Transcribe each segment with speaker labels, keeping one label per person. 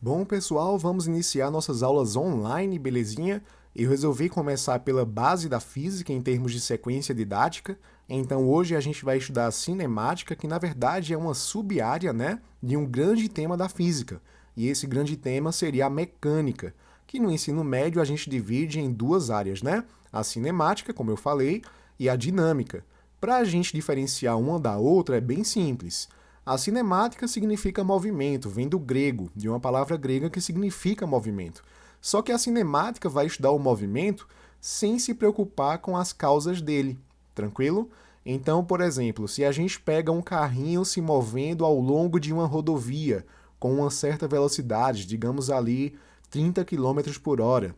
Speaker 1: Bom, pessoal, vamos iniciar nossas aulas online, belezinha? Eu resolvi começar pela base da física em termos de sequência didática. Então, hoje a gente vai estudar a cinemática, que na verdade é uma sub-área, né, de um grande tema da física. E esse grande tema seria a mecânica, que no ensino médio a gente divide em duas áreas, né? A cinemática, como eu falei, e a dinâmica. Para a gente diferenciar uma da outra é bem simples. A cinemática significa movimento, vem do grego, de uma palavra grega que significa movimento. Só que a cinemática vai estudar o movimento sem se preocupar com as causas dele, tranquilo? Então, por exemplo, se a gente pega um carrinho se movendo ao longo de uma rodovia com uma certa velocidade, digamos ali 30 km por hora,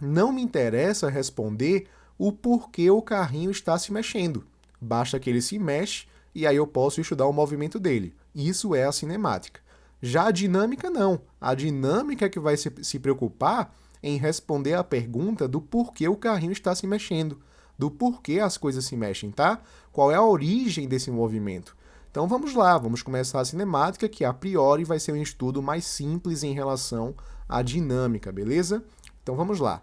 Speaker 1: não me interessa responder o porquê o carrinho está se mexendo. Basta que ele se mexe e aí eu posso estudar o movimento dele. Isso é a cinemática. Já a dinâmica, não. A dinâmica é que vai se preocupar em responder a pergunta do porquê o carrinho está se mexendo, do porquê as coisas se mexem, tá? Qual é a origem desse movimento? Então vamos lá, vamos começar a cinemática, que a priori vai ser um estudo mais simples em relação à dinâmica, beleza? Então vamos lá.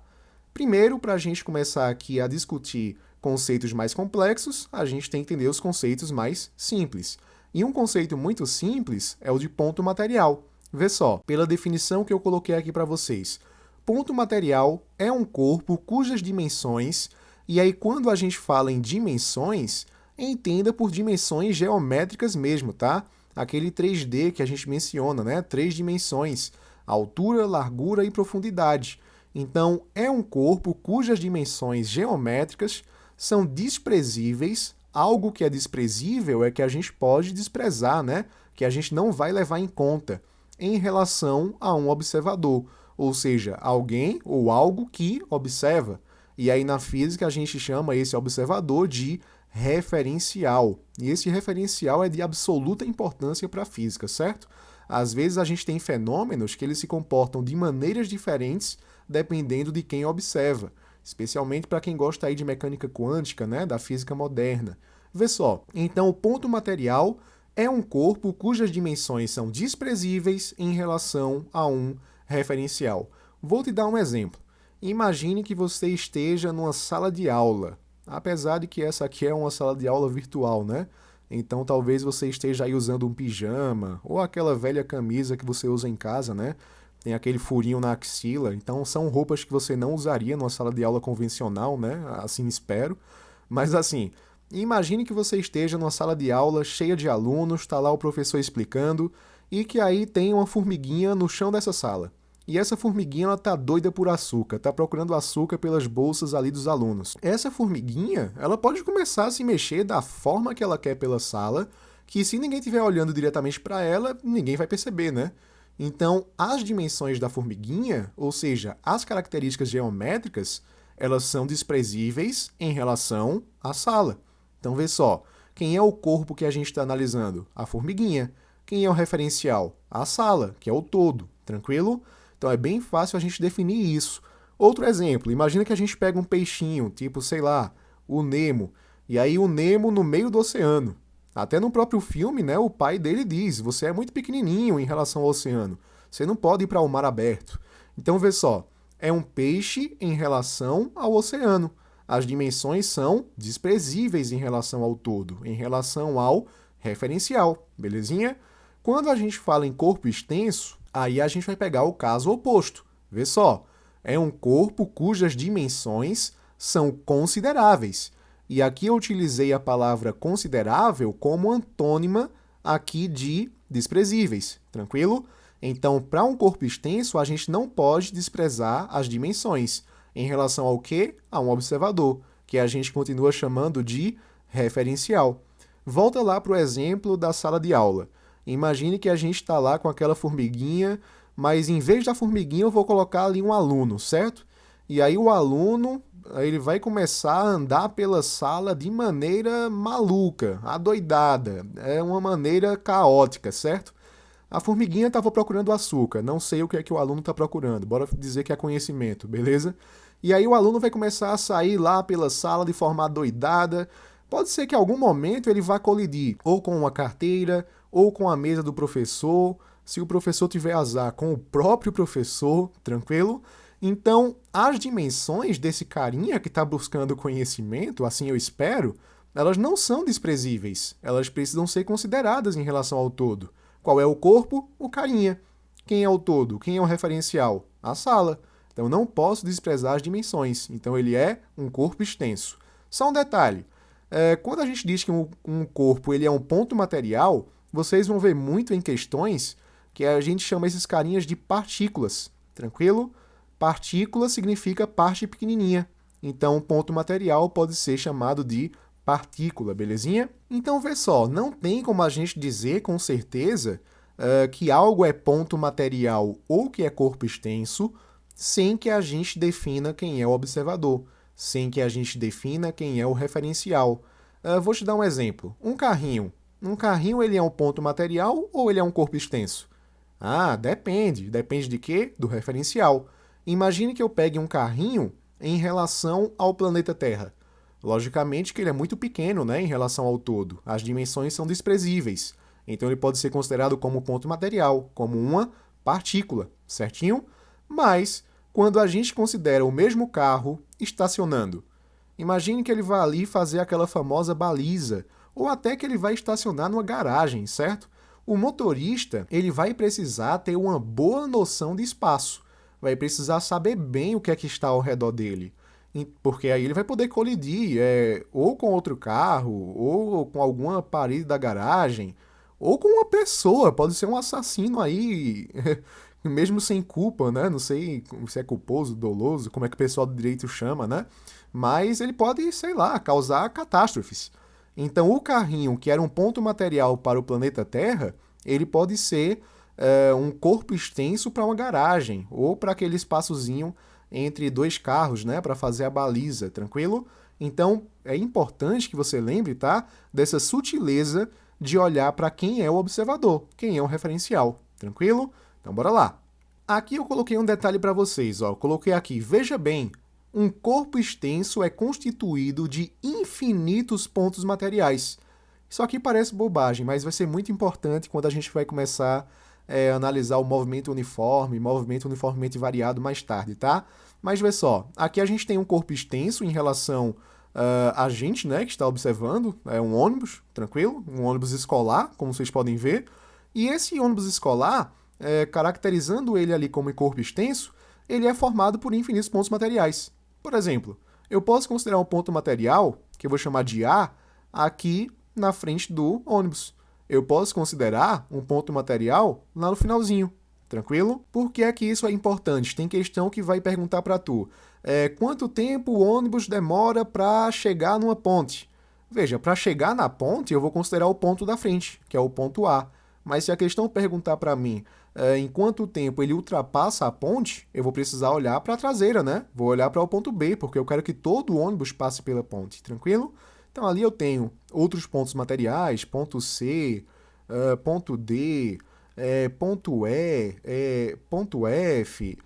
Speaker 1: Primeiro, para a gente começar aqui a discutir conceitos mais complexos, a gente tem que entender os conceitos mais simples. E um conceito muito simples é o de ponto material. Vê só, pela definição que eu coloquei aqui para vocês. Ponto material é um corpo cujas dimensões, e aí quando a gente fala em dimensões, entenda por dimensões geométricas mesmo, tá? Aquele 3D que a gente menciona, né? 3 dimensões, altura, largura e profundidade. Então, é um corpo cujas dimensões geométricas são desprezíveis. Algo que é desprezível é que a gente pode desprezar, né? Que a gente não vai levar em conta em relação a um observador, ou seja, alguém ou algo que observa. E aí na física a gente chama esse observador de referencial. E esse referencial é de absoluta importância para a física, certo? Às vezes a gente tem fenômenos que eles se comportam de maneiras diferentes dependendo de quem observa, especialmente para quem gosta aí de mecânica quântica, né, da física moderna. Vê só, então o ponto material é um corpo cujas dimensões são desprezíveis em relação a um referencial. Vou te dar um exemplo. Imagine que você esteja numa sala de aula, apesar de que essa aqui é uma sala de aula virtual, né? Então talvez você esteja aí usando um pijama ou aquela velha camisa que você usa em casa, né? Tem aquele furinho na axila. Então são roupas que você não usaria numa sala de aula convencional, né? Assim espero. Mas assim, imagine que você esteja numa sala de aula cheia de alunos, está lá o professor explicando e que aí tem uma formiguinha no chão dessa sala. E essa formiguinha ela tá doida por açúcar, tá procurando açúcar pelas bolsas ali dos alunos. Essa formiguinha, ela pode começar a se mexer da forma que ela quer pela sala, que se ninguém estiver olhando diretamente para ela, ninguém vai perceber, né? Então, as dimensões da formiguinha, ou seja, as características geométricas, elas são desprezíveis em relação à sala. Então, vê só, quem é o corpo que a gente está analisando? A formiguinha. Quem é o referencial? A sala, que é o todo. Tranquilo? Então, é bem fácil a gente definir isso. Outro exemplo, imagina que a gente pega um peixinho, tipo, sei lá, o Nemo, e aí o Nemo no meio do oceano. Até no próprio filme, né, o pai dele diz: você é muito pequenininho em relação ao oceano. Você não pode ir para o mar aberto. Então, vê só, é um peixe em relação ao oceano. As dimensões são desprezíveis em relação ao todo, em relação ao referencial, belezinha? Quando a gente fala em corpo extenso, aí a gente vai pegar o caso oposto. Vê só, é um corpo cujas dimensões são consideráveis. E aqui eu utilizei a palavra considerável como antônima aqui de desprezíveis, tranquilo? Então, para um corpo extenso, a gente não pode desprezar as dimensões. Em relação ao quê? A um observador, que a gente continua chamando de referencial. Volta lá para o exemplo da sala de aula. Imagine que a gente está lá com aquela formiguinha, mas em vez da formiguinha eu vou colocar ali um aluno, certo? E aí o aluno ele vai começar a andar pela sala de maneira maluca, adoidada, é uma maneira caótica, certo? A formiguinha estava procurando açúcar, não sei o que é que o aluno está procurando, bora dizer que é conhecimento, beleza? E aí o aluno vai começar a sair lá pela sala de forma adoidada. Pode ser que em algum momento ele vá colidir ou com uma carteira, ou com a mesa do professor, Se o professor tiver azar com o próprio professor, tranquilo? Então, as dimensões desse carinha que está buscando conhecimento, assim eu espero, elas não são desprezíveis. Elas precisam ser consideradas em relação ao todo. Qual é o corpo? O carinha. Quem é o todo? Quem é o referencial? A sala. Então, não posso desprezar as dimensões. Então, ele é um corpo extenso. Só um detalhe. Quando a gente diz que um corpo ele é um ponto material, vocês vão ver muito em questões que a gente chama esses carinhas de partículas. Tranquilo? Partícula significa parte pequenininha. Então, ponto material pode ser chamado de partícula, belezinha? Então, vê só, não tem como a gente dizer com certeza que algo é ponto material ou que é corpo extenso sem que a gente defina quem é o observador, sem que a gente defina quem é o referencial. Vou te dar um exemplo. Um carrinho. Um carrinho ele é um ponto material ou ele é um corpo extenso? Ah, depende. Depende de quê? Do referencial. Imagine que eu pegue um carrinho em relação ao planeta Terra. Logicamente que ele é muito pequeno, né, em relação ao todo. As dimensões são desprezíveis. Então ele pode ser considerado como ponto material, como uma partícula, certinho? Mas, quando a gente considera o mesmo carro estacionando, imagine que ele vai ali fazer aquela famosa baliza, ou até que ele vai estacionar numa garagem, certo? O motorista, ele vai precisar ter uma boa noção de espaço. Vai precisar saber bem o que é que está ao redor dele. Porque aí ele vai poder colidir ou com outro carro, ou com alguma parede da garagem, ou com uma pessoa. Pode ser um assassino aí, mesmo sem culpa, né? Não sei se é culposo, doloso, como é que o pessoal do direito chama, né? Mas ele pode, sei lá, causar catástrofes. Então, o carrinho, que era um ponto material para o planeta Terra, ele pode ser um corpo extenso para uma garagem, ou para aquele espaçozinho entre dois carros, né, para fazer a baliza, tranquilo? Então, é importante que você lembre, tá, dessa sutileza de olhar para quem é o observador, quem é o referencial, tranquilo? Então, bora lá. Aqui eu coloquei um detalhe para vocês, ó, eu coloquei aqui, veja bem, um corpo extenso é constituído de infinitos pontos materiais. Isso aqui parece bobagem, mas vai ser muito importante quando a gente vai começar a analisar o movimento uniformemente variado mais tarde, tá? Mas vê só, aqui a gente tem um corpo extenso em relação a gente, né, que está observando, é um ônibus, tranquilo? Um ônibus escolar, como vocês podem ver. E esse ônibus escolar, caracterizando ele ali como corpo extenso, ele é formado por infinitos pontos materiais. Por exemplo, eu posso considerar um ponto material, que eu vou chamar de A, aqui na frente do ônibus. Eu posso considerar um ponto material lá no finalzinho, tranquilo? Por que é que isso é importante? Tem questão que vai perguntar para tu. Quanto tempo o ônibus demora para chegar numa ponte? Veja, para chegar na ponte eu vou considerar o ponto da frente, que é o ponto A. Mas se a questão perguntar para mim em quanto tempo ele ultrapassa a ponte, eu vou precisar olhar para a traseira, né? Vou olhar para o ponto B, porque eu quero que todo o ônibus passe pela ponte, tranquilo? Então ali eu tenho outros pontos materiais, ponto C, ponto D, ponto E, ponto F.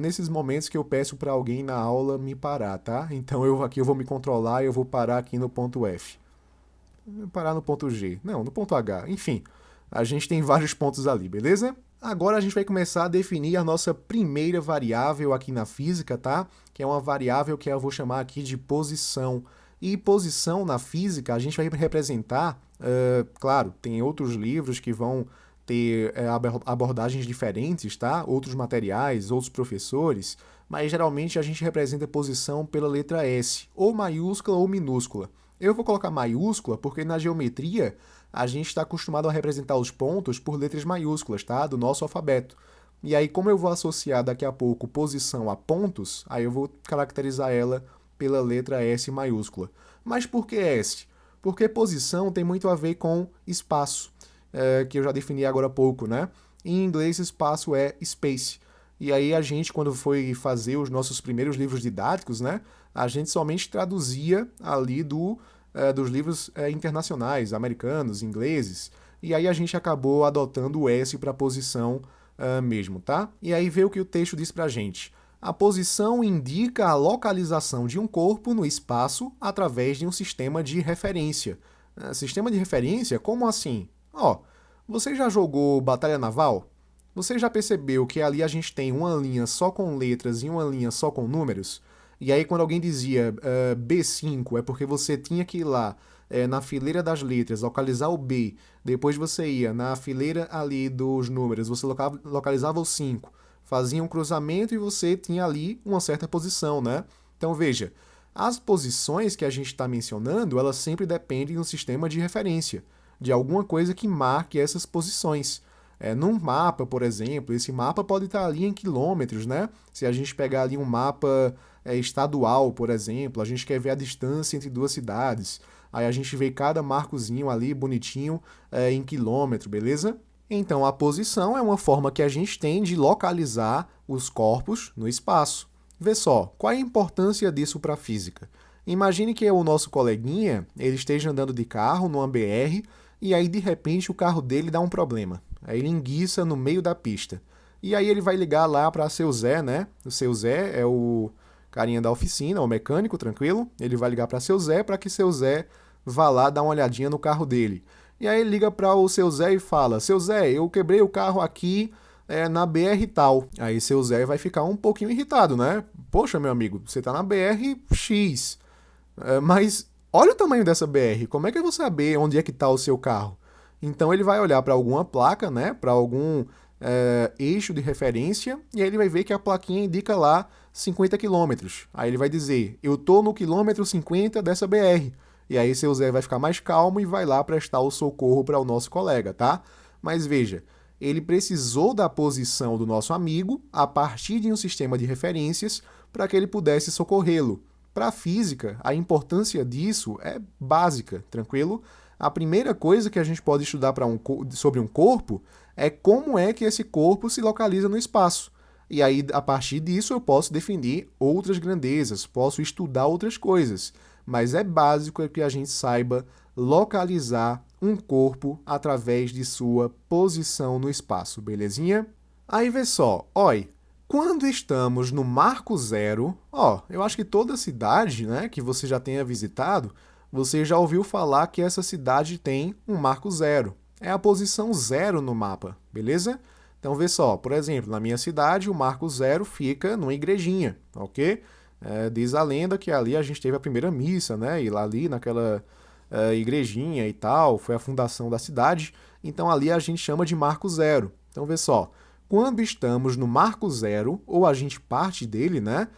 Speaker 1: Nesses momentos que eu peço para alguém na aula me parar, tá? Então aqui eu vou me controlar e eu vou parar aqui no ponto F. Parar no ponto G. Não, no ponto H. Enfim, a gente tem vários pontos ali, beleza? Agora a gente vai começar a definir a nossa primeira variável aqui na física, tá? Que é uma variável que eu vou chamar aqui de posição. E posição na física a gente vai representar, claro, tem outros livros que vão ter abordagens diferentes, tá? Outros materiais, outros professores, mas geralmente a gente representa posição pela letra S, ou maiúscula ou minúscula. Eu vou colocar maiúscula porque na geometria a gente está acostumado a representar os pontos por letras maiúsculas, tá? Do nosso alfabeto. E aí, como eu vou associar daqui a pouco posição a pontos, aí eu vou caracterizar ela pela letra S maiúscula. Mas por que S? Porque posição tem muito a ver com espaço, que eu já defini agora há pouco, né? Em inglês, espaço é space. E aí a gente, quando foi fazer os nossos primeiros livros didáticos, né? A gente somente traduzia ali dos livros internacionais, americanos, ingleses. E aí a gente acabou adotando o S para posição mesmo, tá? E aí vê o que o texto diz pra gente. A posição indica a localização de um corpo no espaço através de um sistema de referência. Sistema de referência? Como assim? Ó, você já jogou Batalha Naval? Você já percebeu que ali a gente tem uma linha só com letras e uma linha só com números? E aí, quando alguém dizia B5, é porque você tinha que ir lá na fileira das letras, localizar o B, depois você ia na fileira ali dos números, você localizava o 5, fazia um cruzamento e você tinha ali uma certa posição, né? Então veja, as posições que a gente está mencionando, elas sempre dependem do sistema de referência, de alguma coisa que marque essas posições. Num mapa, por exemplo, esse mapa pode estar ali em quilômetros, né? Se a gente pegar ali um mapa estadual, por exemplo, a gente quer ver a distância entre duas cidades. Aí a gente vê cada marcozinho ali bonitinho em quilômetro, beleza? Então a posição é uma forma que a gente tem de localizar os corpos no espaço. Vê só, qual é a importância disso para a física? Imagine que o nosso coleguinha ele esteja andando de carro numa BR e aí de repente o carro dele dá um problema. Aí ele enguiça no meio da pista. E aí ele vai ligar lá para seu Zé, né? O seu Zé é o carinha da oficina, o mecânico, tranquilo? Ele vai ligar para seu Zé para que seu Zé vá lá dar uma olhadinha no carro dele. E aí ele liga para o seu Zé e fala: Seu Zé, eu quebrei o carro aqui na BR tal. Aí seu Zé vai ficar um pouquinho irritado, né? Poxa, meu amigo, você tá na BR X. Mas olha o tamanho dessa BR, como é que eu vou saber onde é que está o seu carro? Então ele vai olhar para alguma placa, né, para algum eixo de referência, e aí ele vai ver que a plaquinha indica lá 50 quilômetros. Aí ele vai dizer, eu tô no quilômetro 50 dessa BR. E aí seu Zé vai ficar mais calmo e vai lá prestar o socorro para o nosso colega, tá? Mas veja, ele precisou da posição do nosso amigo a partir de um sistema de referências para que ele pudesse socorrê-lo. Para a física, a importância disso é básica, tranquilo? A primeira coisa que a gente pode estudar sobre um corpo é como é que esse corpo se localiza no espaço. E aí, a partir disso, eu posso definir outras grandezas, posso estudar outras coisas. Mas é básico que a gente saiba localizar um corpo através de sua posição no espaço, belezinha? Aí vê só, olha, quando estamos no marco zero, eu acho que toda cidade, né, que você já tenha visitado, você já ouviu falar que essa cidade tem um marco zero. É a posição zero no mapa, beleza? Então vê só, por exemplo, na minha cidade o marco zero fica numa igrejinha, ok? Diz a lenda que ali a gente teve a primeira missa, né? E lá ali naquela igrejinha e tal, foi a fundação da cidade. Então ali a gente chama de marco zero. Então vê só, quando estamos no marco zero, ou a gente parte dele, né?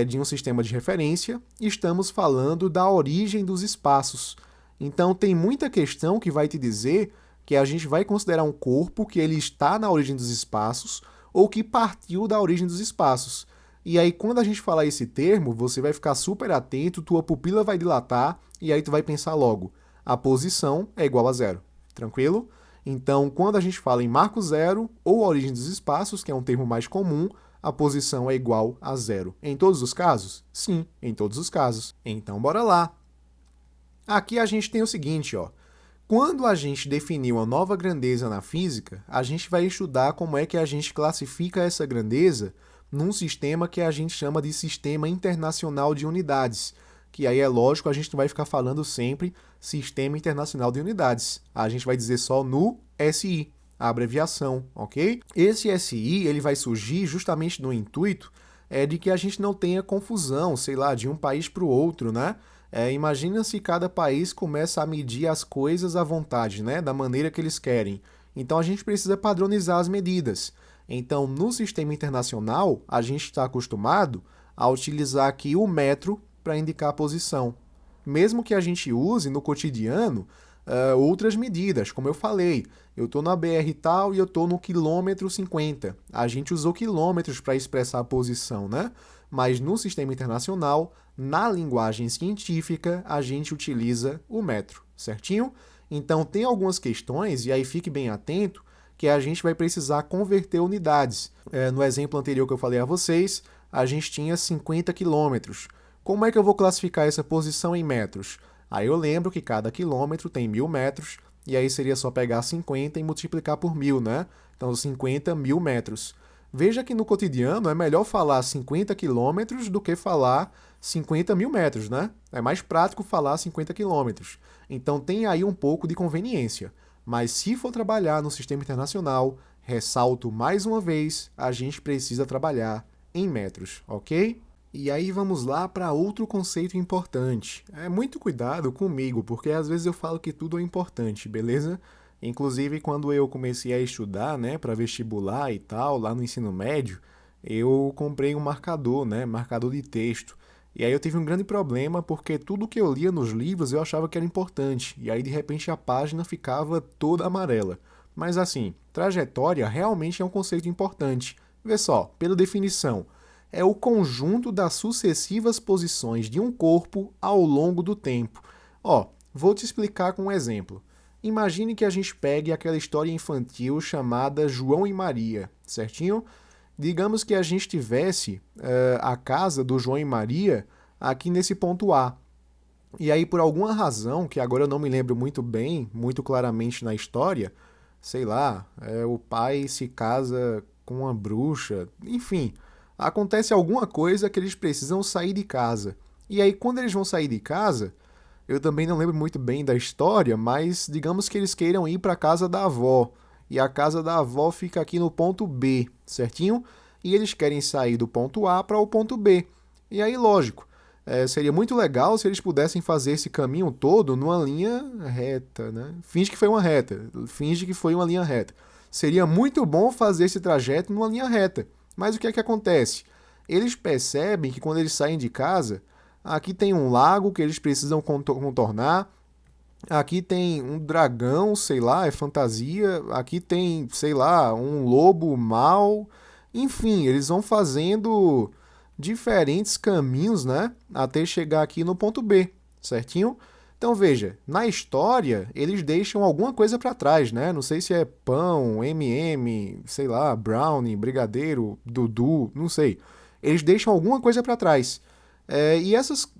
Speaker 1: De um sistema de referência, estamos falando da origem dos espaços. Então tem muita questão que vai te dizer que a gente vai considerar um corpo que ele está na origem dos espaços ou que partiu da origem dos espaços. E aí, quando a gente falar esse termo, você vai ficar super atento, tua pupila vai dilatar e aí tu vai pensar logo, a posição é igual a zero. Tranquilo? Então, quando a gente fala em marco zero ou origem dos espaços, que é um termo mais comum, a posição é igual a zero. Em todos os casos? Sim, em todos os casos. Então, bora lá. Aqui a gente tem o seguinte, ó. Quando a gente definiu uma nova grandeza na física, a gente vai estudar como é que a gente classifica essa grandeza num sistema que a gente chama de Sistema Internacional de Unidades, que aí é lógico, a gente não vai ficar falando sempre Sistema Internacional de Unidades. A gente vai dizer só no SI, a abreviação, ok? Esse SI ele vai surgir justamente no intuito de que a gente não tenha confusão, sei lá, de um país para o outro, né? Imagina se cada país começa a medir as coisas à vontade, né? Da maneira que eles querem. Então a gente precisa padronizar as medidas. Então, no sistema internacional, a gente está acostumado a utilizar aqui o metro para indicar a posição. Mesmo que a gente use no cotidiano outras medidas, como eu falei, eu estou na BR tal e eu estou no quilômetro 50. A gente usou quilômetros para expressar a posição, né? Mas no sistema internacional, na linguagem científica, a gente utiliza o metro, certinho? Então, tem algumas questões, e aí fique bem atento, que a gente vai precisar converter unidades. No exemplo anterior que eu falei a vocês, a gente tinha 50 quilômetros. Como é que eu vou classificar essa posição em metros? Aí eu lembro que cada quilômetro tem 1.000 metros, e aí seria só pegar 50 e multiplicar por 1.000, né? Então, 50 mil metros. Veja que no cotidiano é melhor falar 50 quilômetros do que falar 50 mil metros, né? É mais prático falar 50 quilômetros. Então tem aí um pouco de conveniência. Mas se for trabalhar no sistema internacional, Ressalto mais uma vez, a gente precisa trabalhar em metros, ok? E aí vamos lá para outro conceito importante. É muito cuidado comigo, porque às vezes eu falo que tudo é importante, beleza? Inclusive quando eu comecei a estudar, né, para vestibular e tal, lá no ensino médio, eu comprei um marcador, né, marcador de texto. E aí eu tive um grande problema porque tudo que eu lia nos livros eu achava que era importante, e aí de repente a página ficava toda amarela. Mas assim, trajetória realmente é um conceito importante. Vê só, pela definição, é o conjunto das sucessivas posições de um corpo ao longo do tempo. Ó, vou te explicar com um exemplo. Imagine que a gente pegue aquela história infantil chamada João e Maria, certinho? Digamos que a gente tivesse a casa do João e Maria aqui nesse ponto A. E aí, por alguma razão, que agora eu não me lembro muito bem, muito claramente na história, sei lá, o pai se casa com uma bruxa, enfim, acontece alguma coisa que eles precisam sair de casa. E aí, quando eles vão sair de casa, eu também não lembro muito bem da história, mas digamos que eles queiram ir para a casa da avó. E a casa da avó fica aqui no ponto B, certinho? E eles querem sair do ponto A para o ponto B. E aí, lógico, seria muito legal se eles pudessem fazer esse caminho todo numa linha reta, né? Finge que foi uma reta, finge que foi uma linha reta. Seria muito bom fazer esse trajeto numa linha reta. Mas o que é que acontece? Eles percebem que quando eles saem de casa, aqui tem um lago que eles precisam contornar, aqui tem um dragão, sei lá, é fantasia, aqui tem, sei lá, um lobo mau. Enfim, eles vão fazendo diferentes caminhos, né, até chegar aqui no ponto B, certinho? Então veja, na história eles deixam alguma coisa para trás, né? Não sei se é pão, M&M, sei lá, brownie, brigadeiro, dudu, não sei. Eles deixam alguma coisa para trás. E essas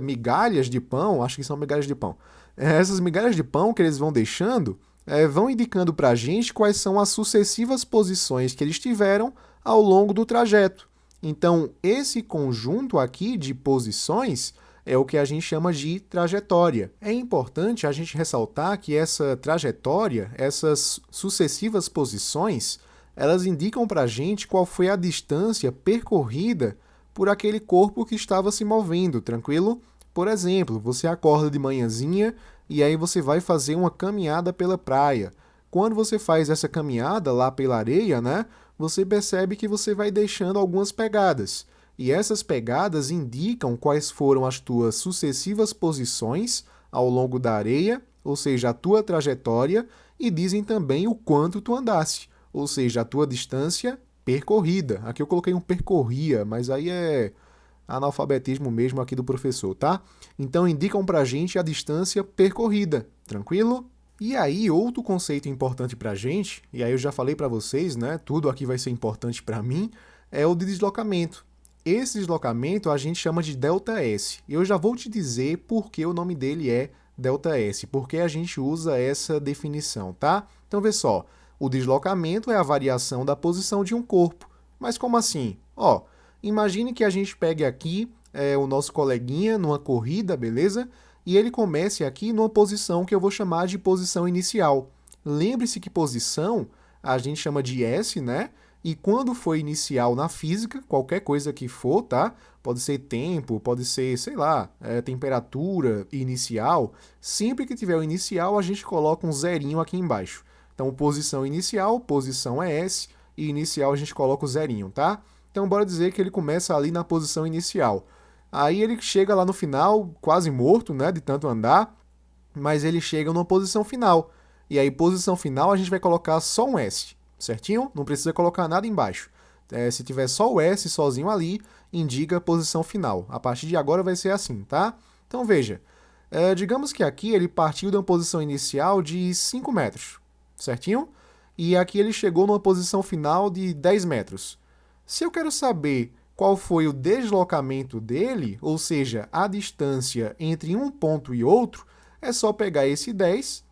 Speaker 1: migalhas de pão, acho que são migalhas de pão, essas migalhas de pão que eles vão deixando vão indicando para a gente quais são as sucessivas posições que eles tiveram ao longo do trajeto. Então, esse conjunto aqui de posições é o que a gente chama de trajetória. É importante a gente ressaltar que essa trajetória, essas sucessivas posições, elas indicam para a gente qual foi a distância percorrida por aquele corpo que estava se movendo, tranquilo? Por exemplo, você acorda de manhãzinha e aí você vai fazer uma caminhada pela praia. Quando você faz essa caminhada lá pela areia, né, você percebe que você vai deixando algumas pegadas. E essas pegadas indicam quais foram as tuas sucessivas posições ao longo da areia, ou seja, a tua trajetória, e dizem também o quanto tu andaste, ou seja, a tua distância percorrida. Aqui eu coloquei um percorria, mas aí é analfabetismo mesmo aqui do professor, tá? Então indicam pra gente a distância percorrida, tranquilo? E aí, outro conceito importante pra gente, e aí eu já falei pra vocês, né? Tudo aqui vai ser importante pra mim, é o de deslocamento. Esse deslocamento a gente chama de ΔS. Eu já vou te dizer por que o nome dele é ΔS, porque a gente usa essa definição, tá? Então vê só, o deslocamento é a variação da posição de um corpo. Mas como assim? Ó, imagine que a gente pegue aqui o nosso coleguinha numa corrida, beleza? E ele comece aqui numa posição que eu vou chamar de posição inicial. Lembre-se que posição a gente chama de S, né? E quando for inicial na física, qualquer coisa que for, tá? Pode ser tempo, pode ser, sei lá, temperatura inicial. Sempre que tiver o inicial, a gente coloca um zerinho aqui embaixo. Então, posição inicial, posição é S, e inicial a gente coloca o zerinho, tá? Então, bora dizer que ele começa ali na posição inicial. Aí ele chega lá no final, quase morto, né, de tanto andar, mas ele chega numa posição final. E aí, posição final, a gente vai colocar só um S, certinho? Não precisa colocar nada embaixo. Se tiver só o S sozinho ali, indica a posição final. A partir de agora vai ser assim, tá? Então, veja. Digamos que aqui ele partiu de uma posição inicial de 5 metros, certinho? E aqui ele chegou numa posição final de 10 metros. Se eu quero saber qual foi o deslocamento dele, ou seja, a distância entre um ponto e outro, é só pegar esse 10,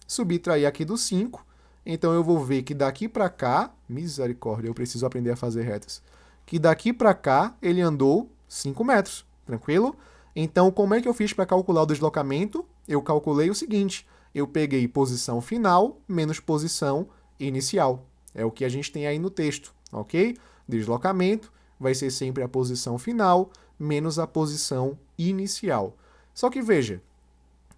Speaker 1: subtrair aqui do 5, então eu vou ver que daqui para cá, misericórdia, eu preciso aprender a fazer retas, que daqui para cá ele andou 5 metros, tranquilo? Então, como é que eu fiz para calcular o deslocamento? Eu calculei o seguinte, eu peguei posição final menos posição inicial. É o que a gente tem aí no texto, ok? Deslocamento vai ser sempre a posição final menos a posição inicial. Só que veja,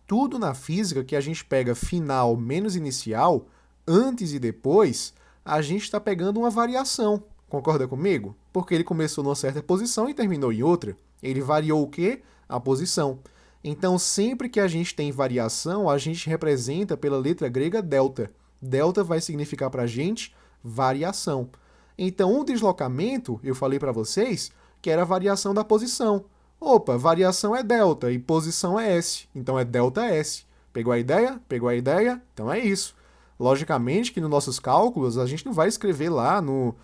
Speaker 1: tudo na física que a gente pega final menos inicial, antes e depois, a gente está pegando uma variação. Concorda comigo? Porque ele começou numa certa posição e terminou em outra. Ele variou o quê? A posição. Então, sempre que a gente tem variação, a gente representa pela letra grega delta. Delta vai significar para a gente variação. Então, o deslocamento, eu falei para vocês, que era a variação da posição. Opa, variação é delta e posição é S, então é delta S. Pegou a ideia? Pegou a ideia? Então é isso. Logicamente que nos nossos cálculos, a gente não vai escrever lá no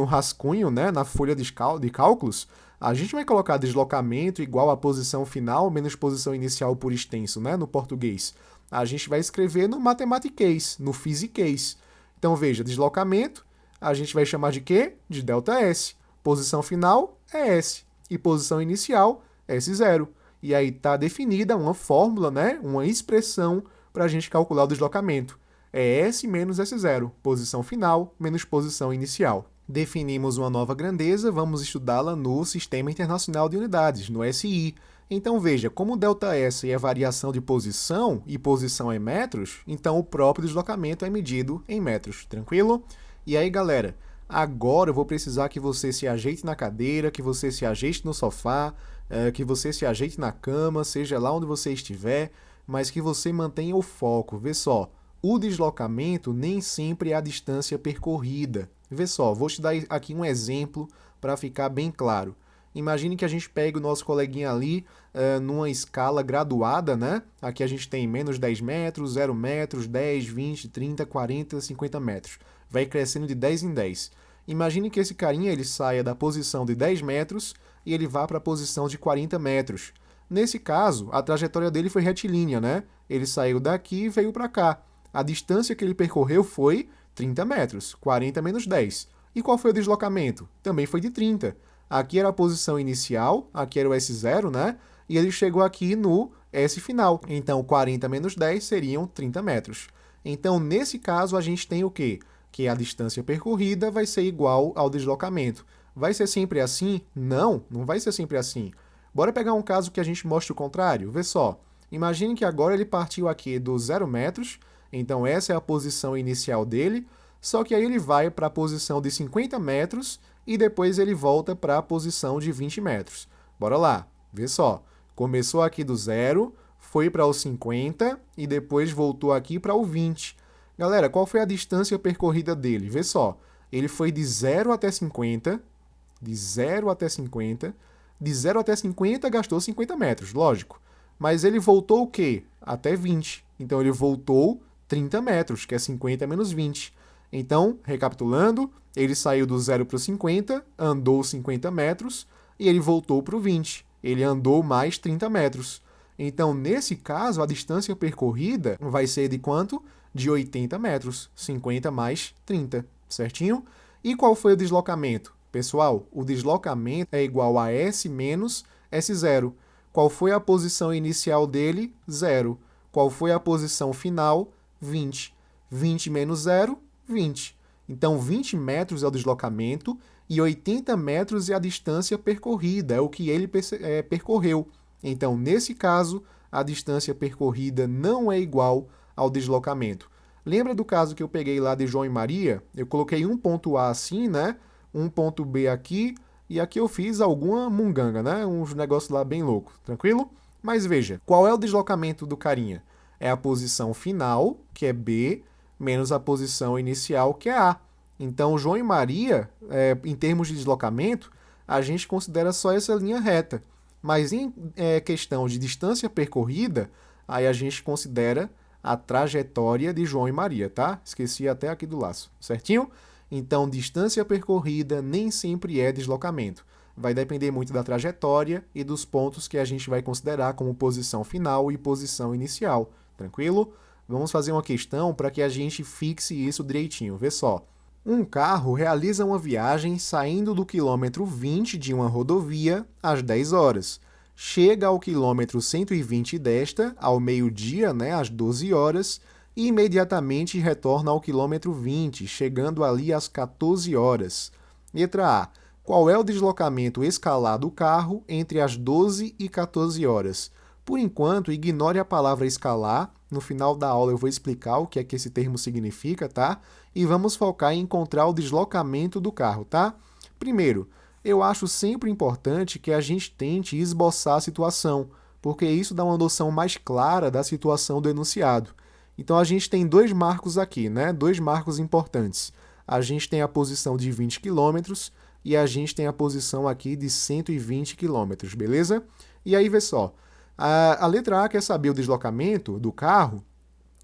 Speaker 1: rascunho, né, na folha de cálculos, a gente vai colocar deslocamento igual a posição final menos posição inicial por extenso, né, no português. A gente vai escrever no matematiquês, no fisiquês. Então veja, deslocamento, a gente vai chamar de quê? De delta S. Posição final é S. E posição inicial, S0. E aí está definida uma fórmula, né? Uma expressão para a gente calcular o deslocamento. É S menos S0, posição final menos posição inicial. Definimos uma nova grandeza, vamos estudá-la no Sistema Internacional de Unidades, no SI. Então veja, como ΔS é variação de posição e posição em metros, então o próprio deslocamento é medido em metros, tranquilo? E aí, galera, agora eu vou precisar que você se ajeite na cadeira, que você se ajeite no sofá, que você se ajeite na cama, seja lá onde você estiver, mas que você mantenha o foco. Vê só, o deslocamento nem sempre é a distância percorrida. Vê só, vou te dar aqui um exemplo para ficar bem claro. Imagine que a gente pegue o nosso coleguinha ali numa escala graduada, né? Aqui a gente tem menos 10 metros, 0 metros, 10, 20, 30, 40, 50 metros. Vai crescendo de 10 em 10. Imagine que esse carinha ele saia da posição de 10 metros e ele vá para a posição de 40 metros. Nesse caso, a trajetória dele foi retilínea, né? Ele saiu daqui e veio para cá. A distância que ele percorreu foi 30 metros, 40 menos 10. E qual foi o deslocamento? Também foi de 30. Aqui era a posição inicial, aqui era o S0, né? E ele chegou aqui no S final. Então, 40 menos 10 seriam 30 metros. Então, nesse caso, a gente tem o quê? Que a distância percorrida vai ser igual ao deslocamento. Vai ser sempre assim? Não, não vai ser sempre assim. Bora pegar um caso que a gente mostre o contrário? Vê só. Imagine que agora ele partiu aqui do 0 metros, então essa é a posição inicial dele, só que aí ele vai para a posição de 50 metros e depois ele volta para a posição de 20 metros. Bora lá, vê só. Começou aqui do 0, foi para o 50 e depois voltou aqui para o 20. Galera, qual foi a distância percorrida dele? Vê só, ele foi de 0 até 50, de 0 até 50, de 0 até 50 gastou 50 metros, lógico. Mas ele voltou o quê? Até 20. Então ele voltou 30 metros, que é 50 menos 20. Então, recapitulando, ele saiu do 0 para o 50, andou 50 metros e ele voltou para o 20. Ele andou mais 30 metros. Então, nesse caso, a distância percorrida vai ser de quanto? De 80 metros. 50 mais 30, certinho? E qual foi o deslocamento? Pessoal, o deslocamento é igual a S menos S0. Qual foi a posição inicial dele? 0. Qual foi a posição final? 20. 20 menos 0, 20. Então, 20 metros é o deslocamento e 80 metros é a distância percorrida, é o que ele percorreu. Então, nesse caso, a distância percorrida não é igual ao deslocamento. Lembra do caso que eu peguei lá de João e Maria? Eu coloquei um ponto A assim, né? Um ponto B aqui, e aqui eu fiz alguma munganga, né? Uns negócios lá bem loucos, tranquilo? Mas veja, qual é o deslocamento do carinha? É a posição final, que é B, menos a posição inicial, que é A. Então, João e Maria, em termos de deslocamento, a gente considera só essa linha reta. Mas em questão de distância percorrida, aí a gente considera a trajetória de João e Maria, tá? Esqueci até aqui do laço, certinho? Então, distância percorrida nem sempre é deslocamento. Vai depender muito da trajetória e dos pontos que a gente vai considerar como posição final e posição inicial. Tranquilo? Vamos fazer uma questão para que a gente fixe isso direitinho. Vê só. Um carro realiza uma viagem saindo do quilômetro 20 de uma rodovia às 10 horas. Chega ao quilômetro 120 desta, ao meio-dia, né, às 12 horas, e imediatamente retorna ao quilômetro 20, chegando ali às 14 horas. Letra A. Qual é o deslocamento escalar do carro entre as 12 e 14 horas? Por enquanto, ignore a palavra escalar. No final da aula eu vou explicar o que é que esse termo significa, tá? E vamos focar em encontrar o deslocamento do carro, tá? Primeiro, eu acho sempre importante que a gente tente esboçar a situação, porque isso dá uma noção mais clara da situação do enunciado. Então a gente tem dois marcos aqui, né? Dois marcos importantes. A gente tem a posição de 20 km e a gente tem a posição aqui de 120 km, beleza? E aí, vê só. A letra A quer saber o deslocamento do carro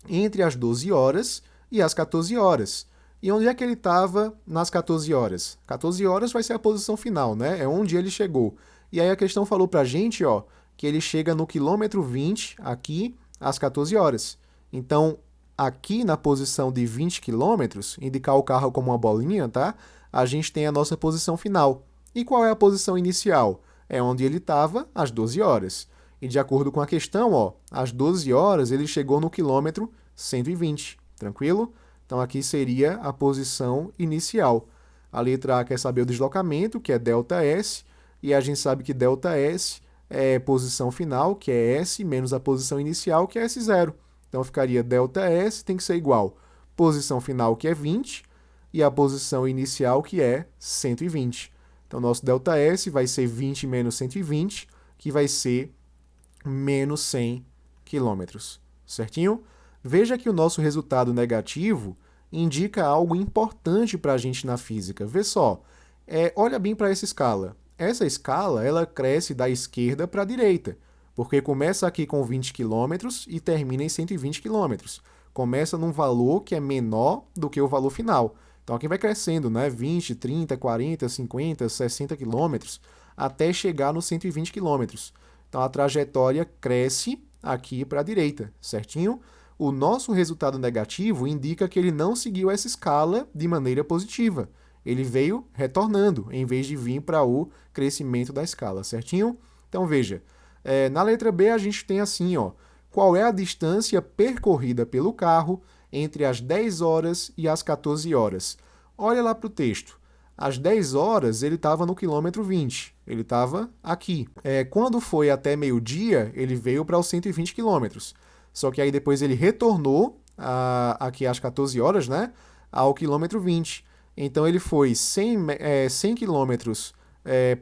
Speaker 1: entre as 12 horas e as 14 horas. E onde é que ele estava nas 14 horas? 14 horas vai ser a posição final, né? É onde ele chegou. E aí a questão falou pra gente, ó, que ele chega no quilômetro 20, aqui, às 14 horas. Então, aqui na posição de 20 quilômetros, indicar o carro como uma bolinha, tá? A gente tem a nossa posição final. E qual é a posição inicial? É onde ele estava às 12 horas. E de acordo com a questão, ó, às 12 horas ele chegou no quilômetro 120, tranquilo? Então aqui seria a posição inicial. A letra A quer saber o deslocamento, que é ΔS, e a gente sabe que ΔS é posição final, que é S, menos a posição inicial, que é S0. Então ficaria ΔS tem que ser igual posição final, que é 20, e a posição inicial, que é 120. Então nosso ΔS vai ser 20 menos 120, que vai ser menos 100 km, certinho? Veja que o nosso resultado negativo indica algo importante para a gente na física. Vê só, olha bem para essa escala. Essa escala ela cresce da esquerda para a direita, porque começa aqui com 20 km e termina em 120 km. Começa num valor que é menor do que o valor final. Então aqui vai crescendo, né? 20, 30, 40, 50, 60 km, até chegar nos 120 km. Então a trajetória cresce aqui para a direita, certinho? O nosso resultado negativo indica que ele não seguiu essa escala de maneira positiva. Ele veio retornando, em vez de vir para o crescimento da escala, certinho? Então veja, na letra B a gente tem assim, ó, qual é a distância percorrida pelo carro entre as 10 horas e as 14 horas? Olha lá para o texto. Às 10 horas, ele estava no quilômetro 20. Ele estava aqui. Quando foi até meio-dia, ele veio para os 120 quilômetros. Só que aí depois ele retornou aqui às 14 horas, né, ao quilômetro 20. Então ele foi 100 quilômetros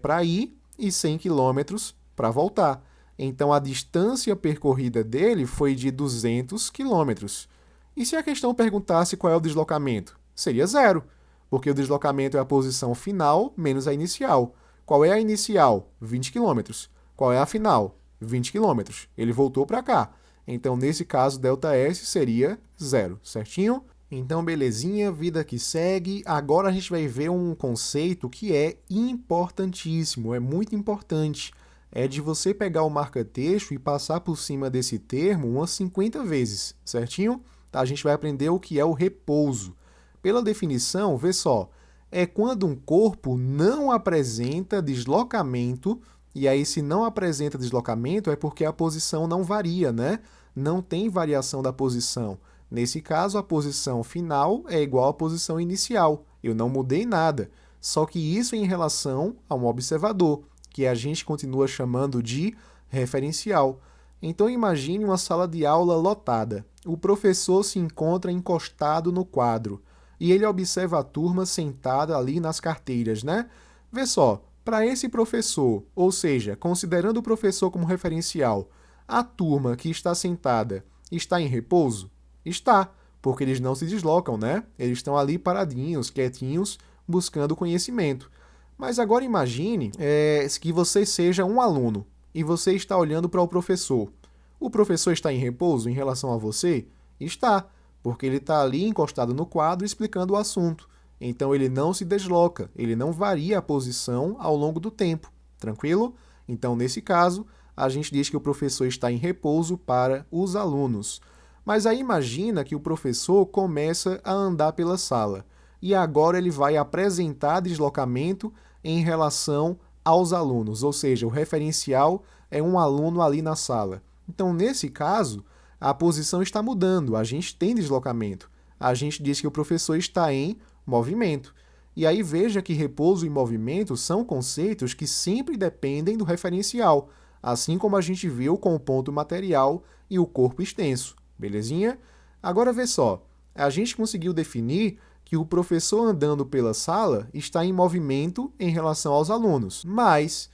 Speaker 1: para ir e 100 quilômetros para voltar. Então a distância percorrida dele foi de 200 quilômetros. E se a questão perguntasse qual é o deslocamento? Seria zero, porque o deslocamento é a posição final menos a inicial. Qual é a inicial? 20 km. Qual é a final? 20 km. Ele voltou para cá. Então, nesse caso, ΔS seria zero, certinho? Então, belezinha, vida que segue. Agora a gente vai ver um conceito que é importantíssimo, é muito importante. É de você pegar o marca-texto e passar por cima desse termo umas 50 vezes, certinho? Tá? A gente vai aprender o que é o repouso. Pela definição, vê só, é quando um corpo não apresenta deslocamento, e aí se não apresenta deslocamento é porque a posição não varia, né? Não tem variação da posição. Nesse caso, a posição final é igual à posição inicial. Eu não mudei nada. Só que isso em relação a um observador, que a gente continua chamando de referencial. Então imagine uma sala de aula lotada. O professor se encontra encostado no quadro e ele observa a turma sentada ali nas carteiras, né? Vê só, para esse professor, ou seja, considerando o professor como referencial, a turma que está sentada está em repouso? Está, porque eles não se deslocam, né? Eles estão ali paradinhos, quietinhos, buscando conhecimento. Mas agora imagine que você seja um aluno e você está olhando para o professor. O professor está em repouso em relação a você? Está, porque ele está ali encostado no quadro explicando o assunto. Então ele não se desloca, ele não varia a posição ao longo do tempo. Tranquilo? Então, nesse caso, a gente diz que o professor está em repouso para os alunos. Mas aí imagina que o professor começa a andar pela sala e agora ele vai apresentar deslocamento em relação aos alunos, ou seja, o referencial é um aluno ali na sala. Então, nesse caso, a posição está mudando, a gente tem deslocamento. A gente diz que o professor está em movimento. E aí veja que repouso e movimento são conceitos que sempre dependem do referencial, assim como a gente viu com o ponto material e o corpo extenso. Belezinha? Agora vê só, a gente conseguiu definir que o professor andando pela sala está em movimento em relação aos alunos, mas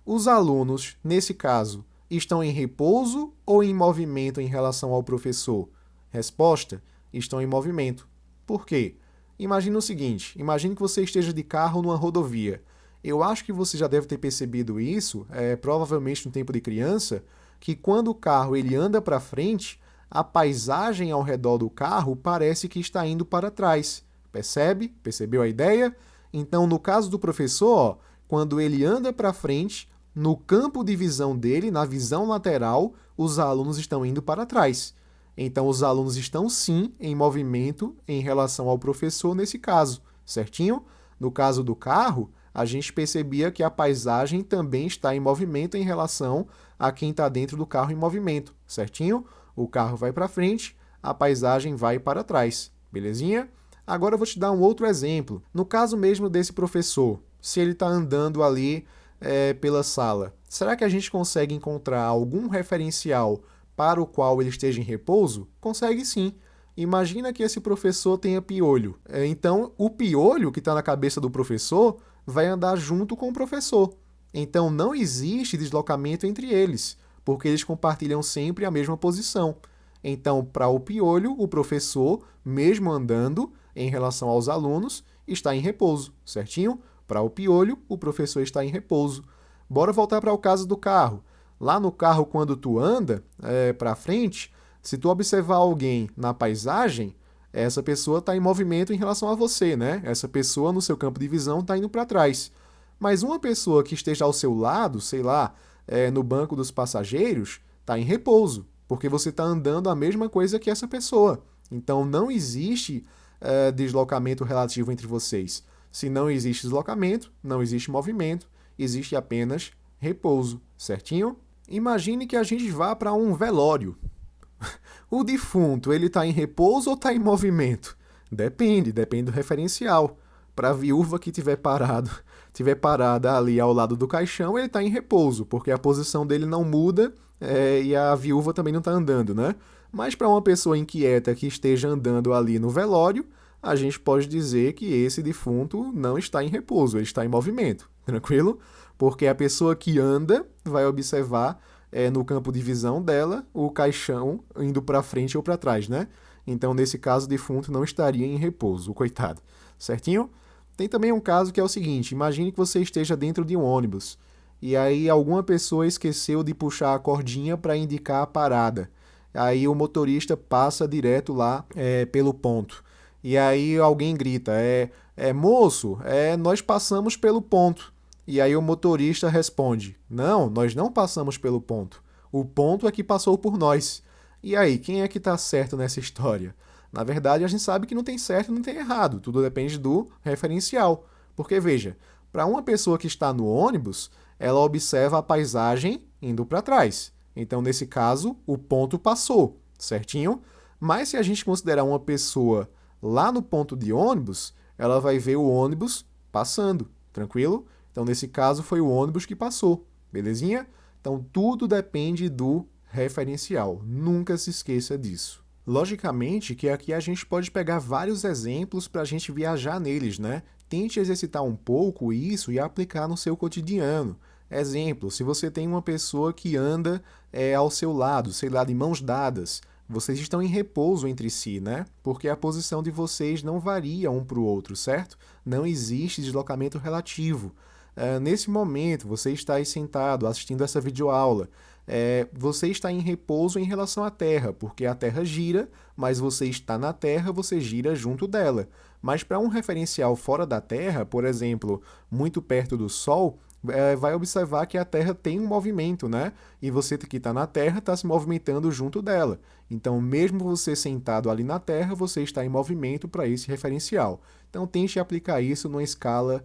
Speaker 1: os alunos, nesse caso, estão em repouso ou em movimento em relação ao professor? Resposta: estão em movimento. Por quê? Imagine o seguinte, imagine que você esteja de carro numa rodovia. Eu acho que você já deve ter percebido isso, provavelmente no tempo de criança, que quando o carro ele anda para frente, a paisagem ao redor do carro parece que está indo para trás. Percebe? Percebeu a ideia? Então, no caso do professor, ó, quando ele anda para frente, no campo de visão dele, na visão lateral, os alunos estão indo para trás. Então, os alunos estão sim em movimento em relação ao professor nesse caso, certinho? No caso do carro, a gente percebia que a paisagem também está em movimento em relação a quem está dentro do carro em movimento, certinho? O carro vai para frente, a paisagem vai para trás, belezinha? Agora eu vou te dar um outro exemplo. No caso mesmo desse professor, se ele está andando ali pela sala, será que a gente consegue encontrar algum referencial para o qual ele esteja em repouso? Consegue sim. Imagina que esse professor tenha piolho. Então, o piolho que está na cabeça do professor vai andar junto com o professor. Então, não existe deslocamento entre eles, porque eles compartilham sempre a mesma posição. Então, para o piolho, o professor, mesmo andando em relação aos alunos, está em repouso, certinho? Para o piolho, o professor está em repouso. Bora voltar para o caso do carro. Lá no carro, quando tu anda para frente, se tu observar alguém na paisagem, essa pessoa está em movimento em relação a você, né? Essa pessoa no seu campo de visão está indo para trás. Mas uma pessoa que esteja ao seu lado, sei lá, no banco dos passageiros, está em repouso, porque você está andando a mesma coisa que essa pessoa. Então não existe deslocamento relativo entre vocês. Se não existe deslocamento, não existe movimento, existe apenas repouso, certinho? Imagine que a gente vá para um velório. O defunto, ele está em repouso ou está em movimento? Depende do referencial. Para a viúva que tiver parada ali ao lado do caixão, ele está em repouso, porque a posição dele não muda e a viúva também não está andando, né? Mas para uma pessoa inquieta que esteja andando ali no velório, a gente pode dizer que esse defunto não está em repouso, ele está em movimento, tranquilo? Porque a pessoa que anda vai observar no campo de visão dela o caixão indo para frente ou para trás, né? Então, nesse caso, o defunto não estaria em repouso, coitado, certinho? Tem também um caso que é o seguinte, imagine que você esteja dentro de um ônibus e aí alguma pessoa esqueceu de puxar a cordinha para indicar a parada. Aí o motorista passa direto lá pelo ponto. E aí alguém grita, moço, nós passamos pelo ponto. E aí o motorista responde, não, nós não passamos pelo ponto. O ponto é que passou por nós. E aí, quem é que está certo nessa história? Na verdade, a gente sabe que não tem certo e não tem errado. Tudo depende do referencial. Porque, veja, para uma pessoa que está no ônibus, ela observa a paisagem indo para trás. Então, nesse caso, o ponto passou, certinho? Mas se a gente considerar uma pessoa lá no ponto de ônibus, ela vai ver o ônibus passando, tranquilo? Então, nesse caso, foi o ônibus que passou, belezinha? Então, tudo depende do referencial. Nunca se esqueça disso. Logicamente que aqui a gente pode pegar vários exemplos para a gente viajar neles, né? Tente exercitar um pouco isso e aplicar no seu cotidiano. Exemplo, se você tem uma pessoa que anda ao seu lado, sei lá, de mãos dadas, vocês estão em repouso entre si, né? Porque a posição de vocês não varia um para o outro, certo? Não existe deslocamento relativo. Nesse momento, você está aí sentado assistindo essa videoaula. Você está em repouso em relação à Terra, porque a Terra gira, mas você está na Terra, você gira junto dela. Mas para um referencial fora da Terra, por exemplo, muito perto do Sol, vai observar que a Terra tem um movimento, né? E você que está na Terra está se movimentando junto dela. Então, mesmo você sentado ali na Terra, você está em movimento para esse referencial. Então, tente aplicar isso numa escala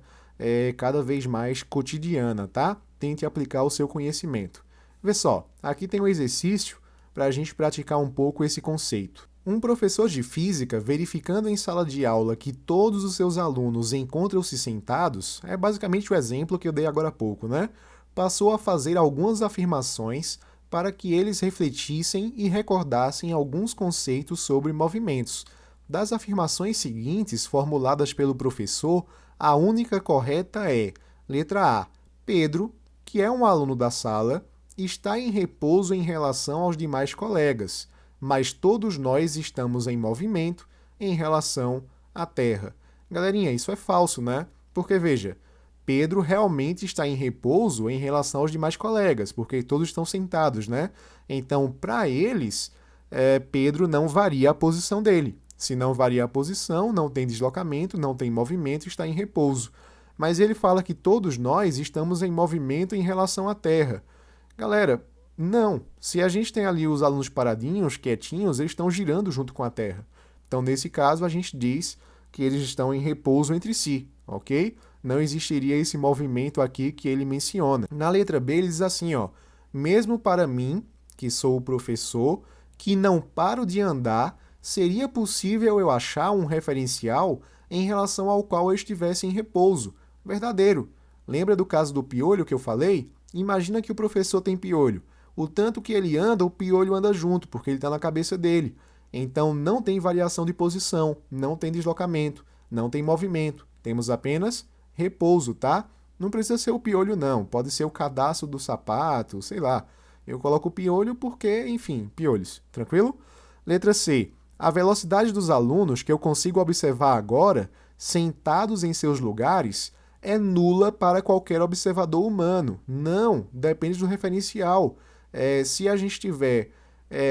Speaker 1: cada vez mais cotidiana, tá? Tente aplicar o seu conhecimento. Vê só, aqui tem um exercício para a gente praticar um pouco esse conceito. Um professor de física, verificando em sala de aula que todos os seus alunos encontram-se sentados, é basicamente o exemplo que eu dei agora há pouco, né? Passou a fazer algumas afirmações para que eles refletissem e recordassem alguns conceitos sobre movimentos. Das afirmações seguintes, formuladas pelo professor, a única correta é: letra A. Pedro, que é um aluno da sala, está em repouso em relação aos demais colegas, mas todos nós estamos em movimento em relação à Terra. Galerinha, isso é falso, né? Porque, veja, Pedro realmente está em repouso em relação aos demais colegas, porque todos estão sentados, né? Então, para eles, Pedro não varia a posição dele. Se não varia a posição, não tem deslocamento, não tem movimento, está em repouso. Mas ele fala que todos nós estamos em movimento em relação à Terra. Galera, não. Se a gente tem ali os alunos paradinhos, quietinhos, eles estão girando junto com a Terra. Então, nesse caso, a gente diz que eles estão em repouso entre si, ok? Não existiria esse movimento aqui que ele menciona. Na letra B, ele diz assim, ó: mesmo para mim, que sou o professor, que não paro de andar, seria possível eu achar um referencial em relação ao qual eu estivesse em repouso. Verdadeiro. Lembra do caso do piolho que eu falei? Imagina que o professor tem piolho. O tanto que ele anda, o piolho anda junto, porque ele está na cabeça dele. Então, não tem variação de posição, não tem deslocamento, não tem movimento. Temos apenas repouso, tá? Não precisa ser o piolho, não. Pode ser o cadastro do sapato, sei lá. Eu coloco o piolho porque, enfim, piolhos. Tranquilo? Letra C. A velocidade dos alunos que eu consigo observar agora, sentados em seus lugares, é nula para qualquer observador humano. Não, depende do referencial. Se a gente tiver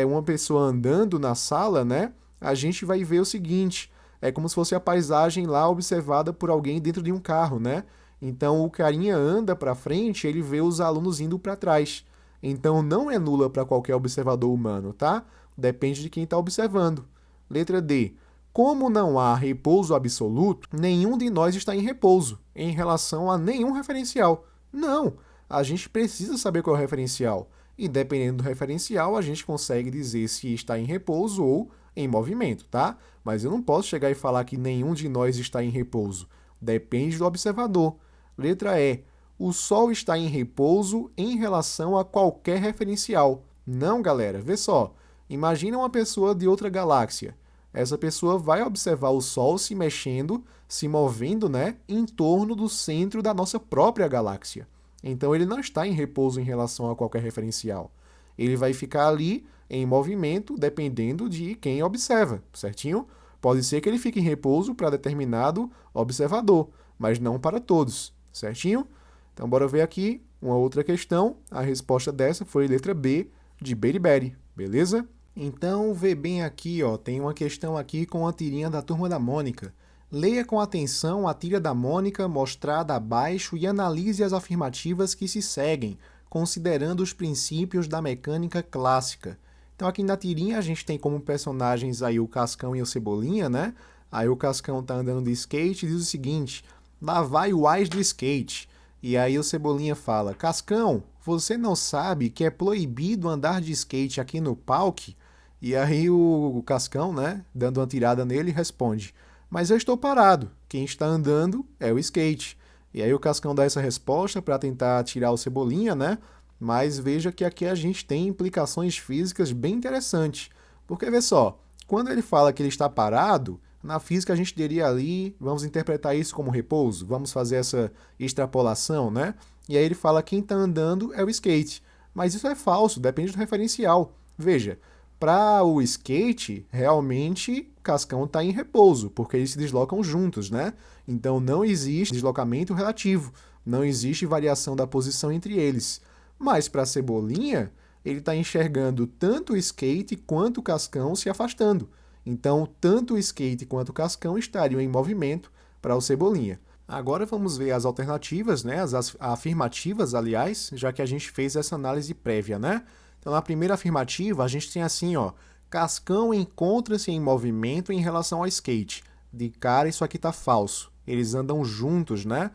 Speaker 1: uma pessoa andando na sala, né, a gente vai ver o seguinte: é como se fosse a paisagem lá observada por alguém dentro de um carro, né? Então o carinha anda para frente, ele vê os alunos indo para trás. Então não é nula para qualquer observador humano, tá? Depende de quem está observando. Letra D. Como não há repouso absoluto, nenhum de nós está em repouso em relação a nenhum referencial. Não, a gente precisa saber qual é o referencial. E dependendo do referencial, a gente consegue dizer se está em repouso ou em movimento, tá? Mas eu não posso chegar e falar que nenhum de nós está em repouso. Depende do observador. Letra E. O Sol está em repouso em relação a qualquer referencial. Não, galera, vê só. Imagina uma pessoa de outra galáxia. Essa pessoa vai observar o Sol se mexendo, se movendo, né, em torno do centro da nossa própria galáxia. Então ele não está em repouso em relação a qualquer referencial. Ele vai ficar ali em movimento dependendo de quem observa, certinho? Pode ser que ele fique em repouso para determinado observador, mas não para todos, certinho? Então bora ver aqui uma outra questão. A resposta dessa foi letra B, de beriberi, beleza? Então, vê bem aqui, ó, tem uma questão aqui com a tirinha da Turma da Mônica. Leia com atenção a tira da Mônica mostrada abaixo e analise as afirmativas que se seguem, considerando os princípios da mecânica clássica. Então, aqui na tirinha a gente tem como personagens aí o Cascão e o Cebolinha, né? Aí o Cascão tá andando de skate e diz o seguinte: lá vai o Ás do skate. E aí o Cebolinha fala: Cascão, você não sabe que é proibido andar de skate aqui no parque? E aí o Cascão, né, dando uma tirada nele, responde: mas eu estou parado, quem está andando é o skate. E aí o Cascão dá essa resposta para tentar tirar o Cebolinha, né? Mas veja que aqui a gente tem implicações físicas bem interessantes. Porque, vê só, quando ele fala que ele está parado, na física a gente diria ali, vamos interpretar isso como repouso, vamos fazer essa extrapolação, né? E aí ele fala que quem está andando é o skate. Mas isso é falso, depende do referencial. Veja, para o skate, realmente Cascão está em repouso, porque eles se deslocam juntos, né? Então não existe deslocamento relativo, não existe variação da posição entre eles. Mas para a Cebolinha, ele está enxergando tanto o skate quanto o Cascão se afastando. Então, tanto o skate quanto o Cascão estariam em movimento para o Cebolinha. Agora vamos ver as alternativas, né? As afirmativas, aliás, já que a gente fez essa análise prévia, né? Então, na primeira afirmativa, a gente tem assim, ó: Cascão encontra-se em movimento em relação ao skate. De cara, isso aqui está falso. Eles andam juntos, né?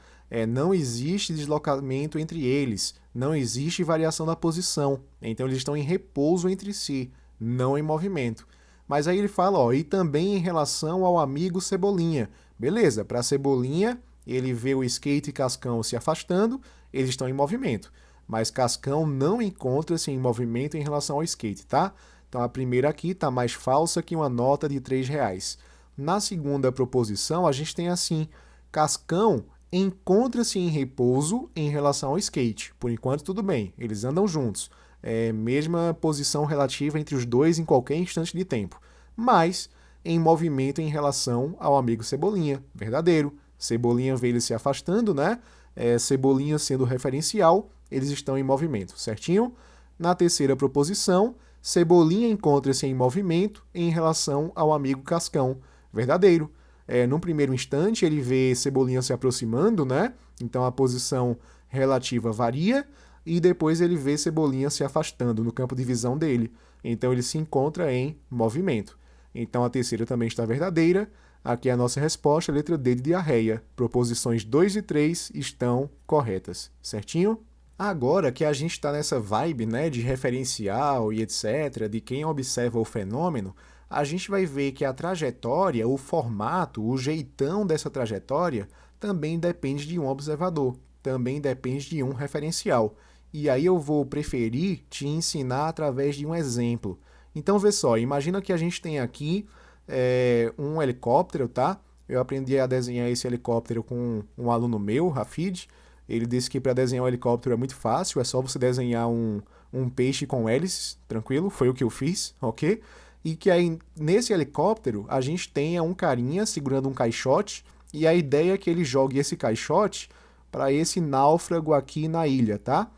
Speaker 1: Não existe deslocamento entre eles. não existe variação da posição. Então eles estão em repouso entre si, não em movimento. Mas aí ele fala, ó, e também em relação ao amigo Cebolinha. Beleza, para Cebolinha, ele vê o Skate e Cascão se afastando, eles estão em movimento. Mas Cascão não encontra-se em movimento em relação ao Skate, tá? Então a primeira aqui está mais falsa que uma nota de R$3. Na segunda proposição, a gente tem assim, Cascão encontra-se em repouso em relação ao Skate. Por enquanto, tudo bem, eles andam juntos. Mesma posição relativa entre os dois em qualquer instante de tempo. Mas em movimento em relação ao amigo Cebolinha. Verdadeiro. Cebolinha vê ele se afastando, né? Cebolinha sendo referencial, eles estão em movimento, certinho? Na terceira proposição, Cebolinha encontra-se em movimento em relação ao amigo Cascão. Verdadeiro. Num primeiro instante, ele vê Cebolinha se aproximando, né? Então a posição relativa varia, e depois ele vê Cebolinha se afastando no campo de visão dele. Então ele se encontra em movimento. Então a terceira também está verdadeira. Aqui é a nossa resposta, letra D de diarreia. Proposições 2 e 3 estão corretas, certinho? Agora que a gente está nessa vibe, né, de referencial e etc., de quem observa o fenômeno, a gente vai ver que a trajetória, o formato, o jeitão dessa trajetória também depende de um observador, também depende de um referencial. E aí eu vou preferir te ensinar através de um exemplo. Então, vê só, imagina que a gente tem aqui um helicóptero, tá? Eu aprendi a desenhar esse helicóptero com um aluno meu, Rafid. Ele disse que para desenhar um helicóptero é muito fácil, é só você desenhar um peixe com hélices, tranquilo? Foi o que eu fiz, ok? E que aí, nesse helicóptero, a gente tenha um carinha segurando um caixote, e a ideia é que ele jogue esse caixote para esse náufrago aqui na ilha, tá?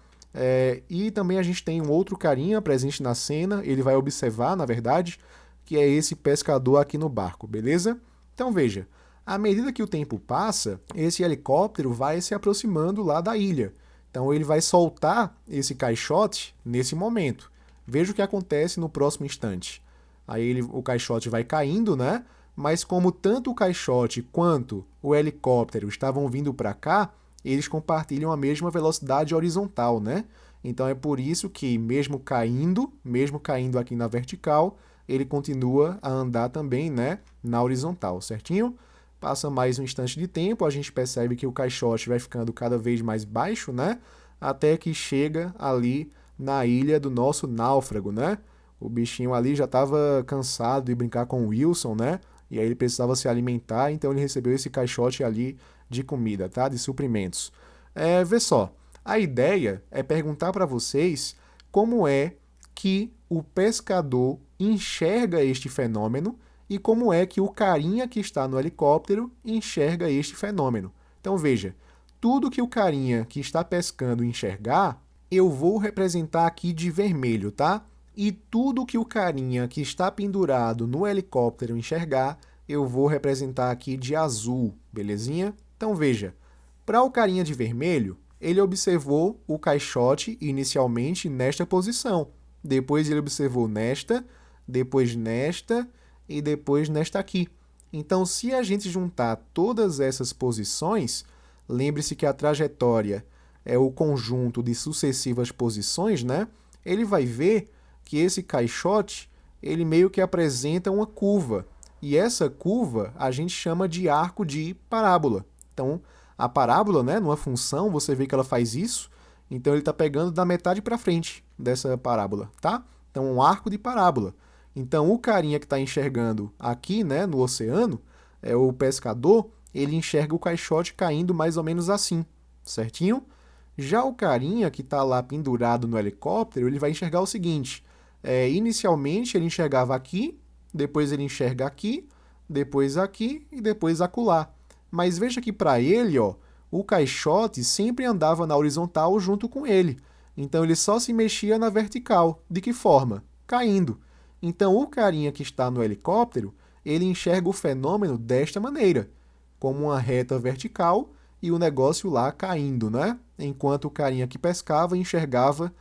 Speaker 1: E também a gente tem um outro carinha presente na cena, ele vai observar, na verdade, que é esse pescador aqui no barco, beleza? Então veja, à medida que o tempo passa, esse helicóptero vai se aproximando lá da ilha. Então ele vai soltar esse caixote nesse momento. Veja o que acontece no próximo instante. Aí o caixote vai caindo, né? Mas como tanto o caixote quanto o helicóptero estavam vindo para cá, eles compartilham a mesma velocidade horizontal, né? Então é por isso que, mesmo caindo aqui na vertical, ele continua a andar também, né, na horizontal, certinho? Passa mais um instante de tempo, a gente percebe que o caixote vai ficando cada vez mais baixo, né? Até que chega ali na ilha do nosso náufrago, né? O bichinho ali já estava cansado de brincar com o Wilson, né? E aí ele precisava se alimentar, então ele recebeu esse caixote ali de comida, tá? De suprimentos. Vê só, a ideia é perguntar para vocês como é que o pescador enxerga este fenômeno e como é que o carinha que está no helicóptero enxerga este fenômeno. Então veja, tudo que o carinha que está pescando enxergar, eu vou representar aqui de vermelho, tá? E tudo que o carinha que está pendurado no helicóptero enxergar, eu vou representar aqui de azul, belezinha? Então veja, para o carinha de vermelho, ele observou o caixote inicialmente nesta posição. Depois ele observou nesta, depois nesta e depois nesta aqui. Então, se a gente juntar todas essas posições, lembre-se que a trajetória é o conjunto de sucessivas posições, né? Ele vai ver que esse caixote, ele meio que apresenta uma curva. E essa curva a gente chama de arco de parábola. Então, a parábola, né, numa função, você vê que ela faz isso, então ele está pegando da metade para frente dessa parábola, tá? Então, um arco de parábola. Então, o carinha que está enxergando aqui, né, no oceano, o pescador, ele enxerga o caixote caindo mais ou menos assim, certinho? Já o carinha que está lá pendurado no helicóptero, ele vai enxergar o seguinte, inicialmente ele enxergava aqui, depois ele enxerga aqui, depois aqui e depois acolá. Mas veja que para ele, ó, o caixote sempre andava na horizontal junto com ele. Então ele só se mexia na vertical. De que forma? Caindo. Então o carinha que está no helicóptero, ele enxerga o fenômeno desta maneira, como uma reta vertical e o negócio lá caindo, né? Enquanto o carinha que pescava enxergava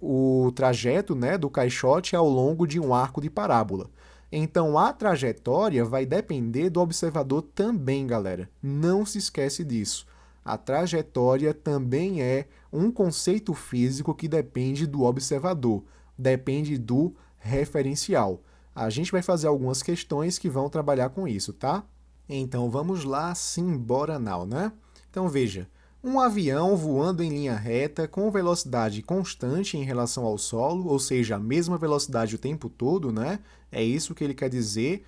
Speaker 1: o trajeto, né, do caixote ao longo de um arco de parábola. Então a trajetória vai depender do observador também, galera. Não se esquece disso. A trajetória também é um conceito físico que depende do observador, depende do referencial. A gente vai fazer algumas questões que vão trabalhar com isso, tá? Então vamos lá, simbora now, né? Então veja, um avião voando em linha reta com velocidade constante em relação ao solo, ou seja, a mesma velocidade o tempo todo, né? É isso que ele quer dizer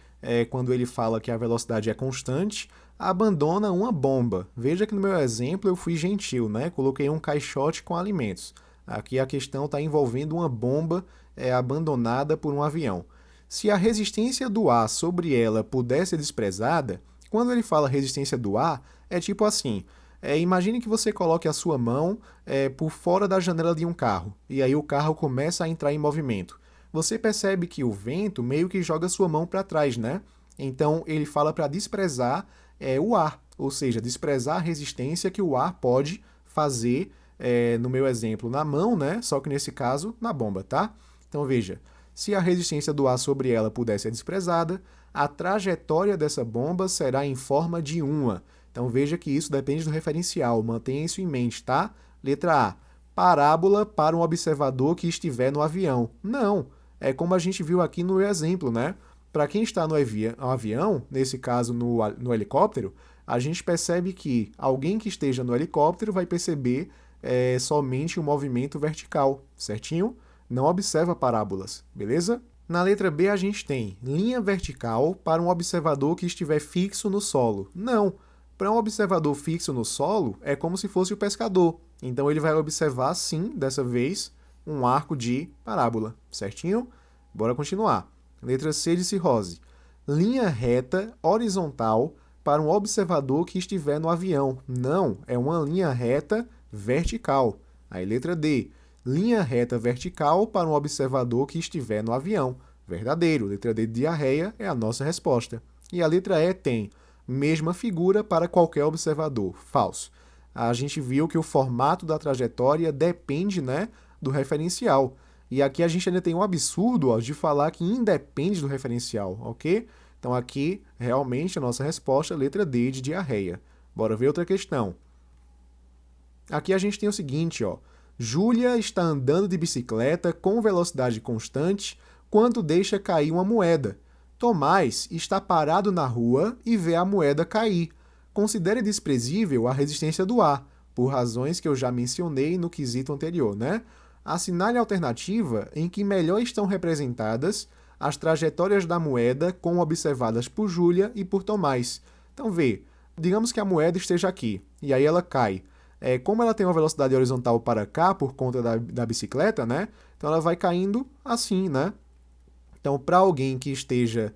Speaker 1: quando ele fala que a velocidade é constante, abandona uma bomba. Veja que no meu exemplo eu fui gentil, né? Coloquei um caixote com alimentos. Aqui a questão está envolvendo uma bomba abandonada por um avião. Se a resistência do ar sobre ela puder ser desprezada, quando ele fala resistência do ar, é tipo assim: imagine que você coloque a sua mão por fora da janela de um carro, e aí o carro começa a entrar em movimento. Você percebe que o vento meio que joga sua mão para trás, né? Então ele fala para desprezar o ar, ou seja, desprezar a resistência que o ar pode fazer, no meu exemplo, na mão, né? Só que nesse caso, na bomba, tá? Então veja, se a resistência do ar sobre ela puder ser desprezada, a trajetória dessa bomba será em forma de uma. Então veja que isso depende do referencial, mantenha isso em mente, tá? Letra A, parábola para um observador que estiver no avião. Não, é como a gente viu aqui no exemplo, né? Para quem está no avião, nesse caso no helicóptero, a gente percebe que alguém que esteja no helicóptero vai perceber somente o movimento vertical, certinho? Não observa parábolas, beleza? Na letra B a gente tem linha vertical para um observador que estiver fixo no solo. Não, para um observador fixo no solo é como se fosse o pescador. Então ele vai observar, sim, dessa vez, um arco de parábola, certinho? Bora continuar. Letra C de cirrose. Linha reta horizontal para um observador que estiver no avião. Não, é uma linha reta vertical. Aí letra D. Linha reta vertical para um observador que estiver no avião. Verdadeiro. Letra D de diarreia é a nossa resposta. E a letra E tem mesma figura para qualquer observador. Falso. A gente viu que o formato da trajetória depende, né, do referencial. E aqui a gente ainda tem um absurdo de falar que independe do referencial, ok? Então aqui, realmente, a nossa resposta é a letra D de diarreia. Bora ver outra questão. Aqui a gente tem o seguinte, ó. Júlia está andando de bicicleta com velocidade constante quando deixa cair uma moeda. Tomás está parado na rua e vê a moeda cair. Considere desprezível a resistência do ar, por razões que eu já mencionei no quesito anterior, né? Assinale a alternativa em que melhor estão representadas as trajetórias da moeda como observadas por Júlia e por Tomás. Então vê, digamos que a moeda esteja aqui, e aí ela cai. Como ela tem uma velocidade horizontal para cá, por conta da bicicleta, né? Então ela vai caindo assim, né? Então, para alguém que esteja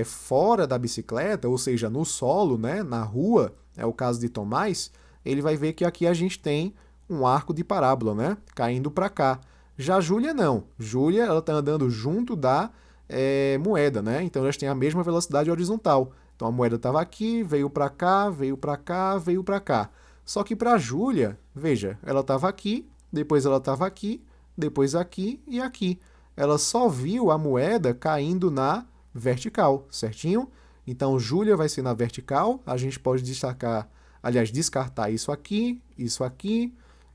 Speaker 1: fora da bicicleta, ou seja, no solo, né, na rua, é o caso de Tomás, ele vai ver que aqui a gente tem um arco de parábola, né, caindo para cá. Já Júlia não. Júlia, ela está andando junto da moeda, né? Então elas têm a mesma velocidade horizontal. Então a moeda estava aqui, veio para cá, veio para cá, veio para cá. Só que para Júlia, veja, ela estava aqui, depois ela estava aqui, depois aqui e aqui. Ela só viu a moeda caindo na vertical, certinho? Então, Júlia vai ser na vertical, a gente pode descartar isso aqui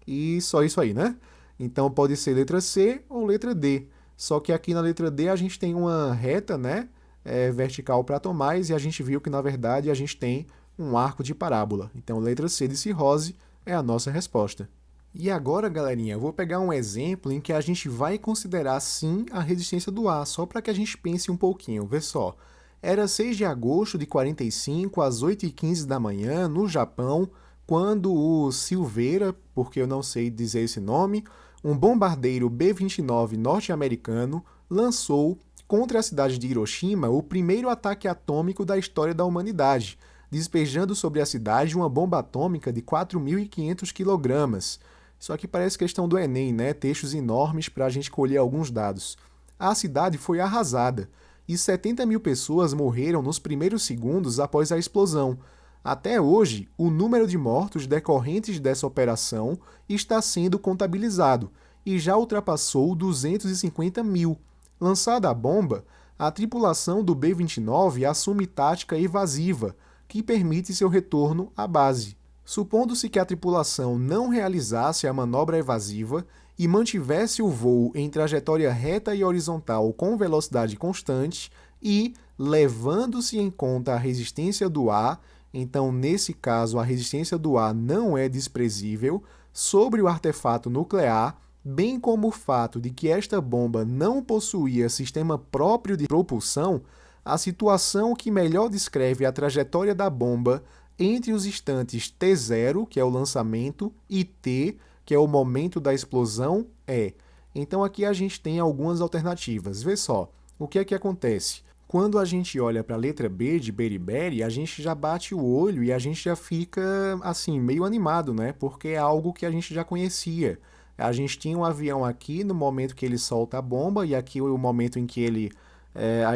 Speaker 1: e só isso aí, né? Então, pode ser letra C ou letra D. Só que aqui na letra D a gente tem uma reta, né? Vertical para Tomás e a gente viu que, na verdade, a gente tem um arco de parábola. Então, letra C de cirrose é a nossa resposta. E agora, galerinha, eu vou pegar um exemplo em que a gente vai considerar sim a resistência do ar, só para que a gente pense um pouquinho. Vê só, era 6 de agosto de 45, às 8h15 da manhã, no Japão, quando o Silveira, porque eu não sei dizer esse nome, um bombardeiro B-29 norte-americano, lançou contra a cidade de Hiroshima o primeiro ataque atômico da história da humanidade, despejando sobre a cidade uma bomba atômica de 4.500 quilogramas. Isso aqui parece questão do Enem, né? Textos enormes para a gente colher alguns dados. A cidade foi arrasada e 70 mil pessoas morreram nos primeiros segundos após a explosão. Até hoje, o número de mortos decorrentes dessa operação está sendo contabilizado e já ultrapassou 250 mil. Lançada a bomba, a tripulação do B-29 assume tática evasiva, que permite seu retorno à base. Supondo-se que a tripulação não realizasse a manobra evasiva e mantivesse o voo em trajetória reta e horizontal com velocidade constante e, levando-se em conta a resistência do ar, então nesse caso a resistência do ar não é desprezível, sobre o artefato nuclear, bem como o fato de que esta bomba não possuía sistema próprio de propulsão, a situação que melhor descreve a trajetória da bomba entre os instantes T0, que é o lançamento, e T, que é o momento da explosão, é. Então aqui a gente tem algumas alternativas. Vê só, o que é que acontece? Quando a gente olha para a letra B de beriberi, a gente já bate o olho e a gente já fica, assim, meio animado, né? Porque é algo que a gente já conhecia. A gente tinha um avião aqui no momento que ele solta a bomba, e aqui é o momento em que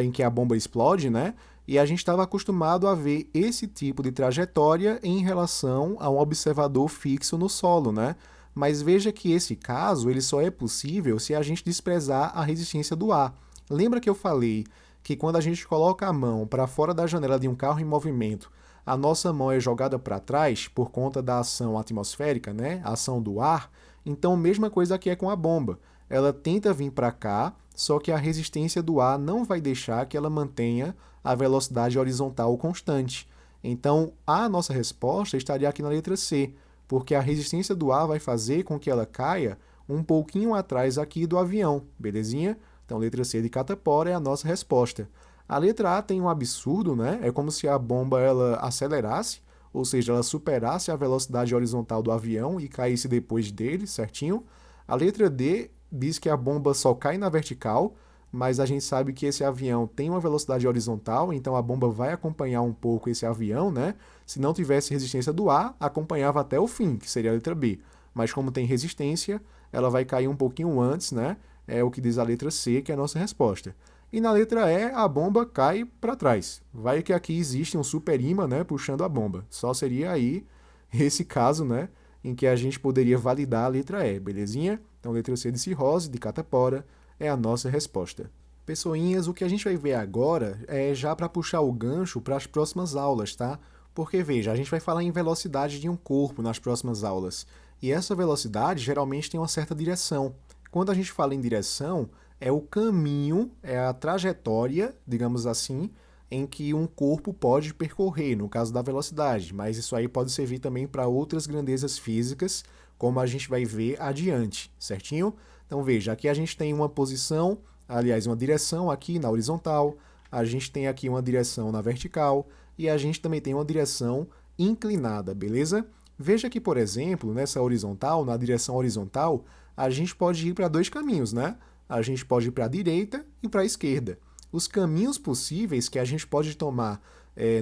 Speaker 1: em que a bomba explode, né? E a gente estava acostumado a ver esse tipo de trajetória em relação a um observador fixo no solo, né? Mas veja que esse caso ele só é possível se a gente desprezar a resistência do ar. Lembra que eu falei que quando a gente coloca a mão para fora da janela de um carro em movimento, a nossa mão é jogada para trás por conta da ação atmosférica, né? A ação do ar. Então, mesma coisa aqui é com a bomba. Ela tenta vir para cá, só que a resistência do ar não vai deixar que ela mantenha a velocidade horizontal constante. Então, a nossa resposta estaria aqui na letra C, porque a resistência do ar vai fazer com que ela caia um pouquinho atrás aqui do avião, belezinha? Então, letra C de catapora é a nossa resposta. A letra A tem um absurdo, né? É como se a bomba ela acelerasse, ou seja, ela superasse a velocidade horizontal do avião e caísse depois dele, certinho? A letra D diz que a bomba só cai na vertical, mas a gente sabe que esse avião tem uma velocidade horizontal, então a bomba vai acompanhar um pouco esse avião, né? Se não tivesse resistência do ar, acompanhava até o fim, que seria a letra B. Mas como tem resistência, ela vai cair um pouquinho antes, né? É o que diz a letra C, que é a nossa resposta. E na letra E, a bomba cai para trás. Vai que aqui existe um super imã, né, puxando a bomba. Só seria aí esse caso, né, em que a gente poderia validar a letra E, belezinha? Então, letra C de cirrose, de catapora, é a nossa resposta. Pessoinhas, o que a gente vai ver agora é já para puxar o gancho para as próximas aulas, tá? Porque, veja, a gente vai falar em velocidade de um corpo nas próximas aulas. E essa velocidade geralmente tem uma certa direção. Quando a gente fala em direção, é o caminho, é a trajetória, digamos assim, em que um corpo pode percorrer, no caso da velocidade. Mas isso aí pode servir também para outras grandezas físicas, como a gente vai ver adiante, certinho? Então veja, aqui a gente tem uma posição, aliás, uma direção aqui na horizontal, a gente tem aqui uma direção na vertical e a gente também tem uma direção inclinada, beleza? Veja que, por exemplo, nessa horizontal, na direção horizontal, a gente pode ir para dois caminhos, né? A gente pode ir para a direita e para a esquerda. Os caminhos possíveis que a gente pode tomar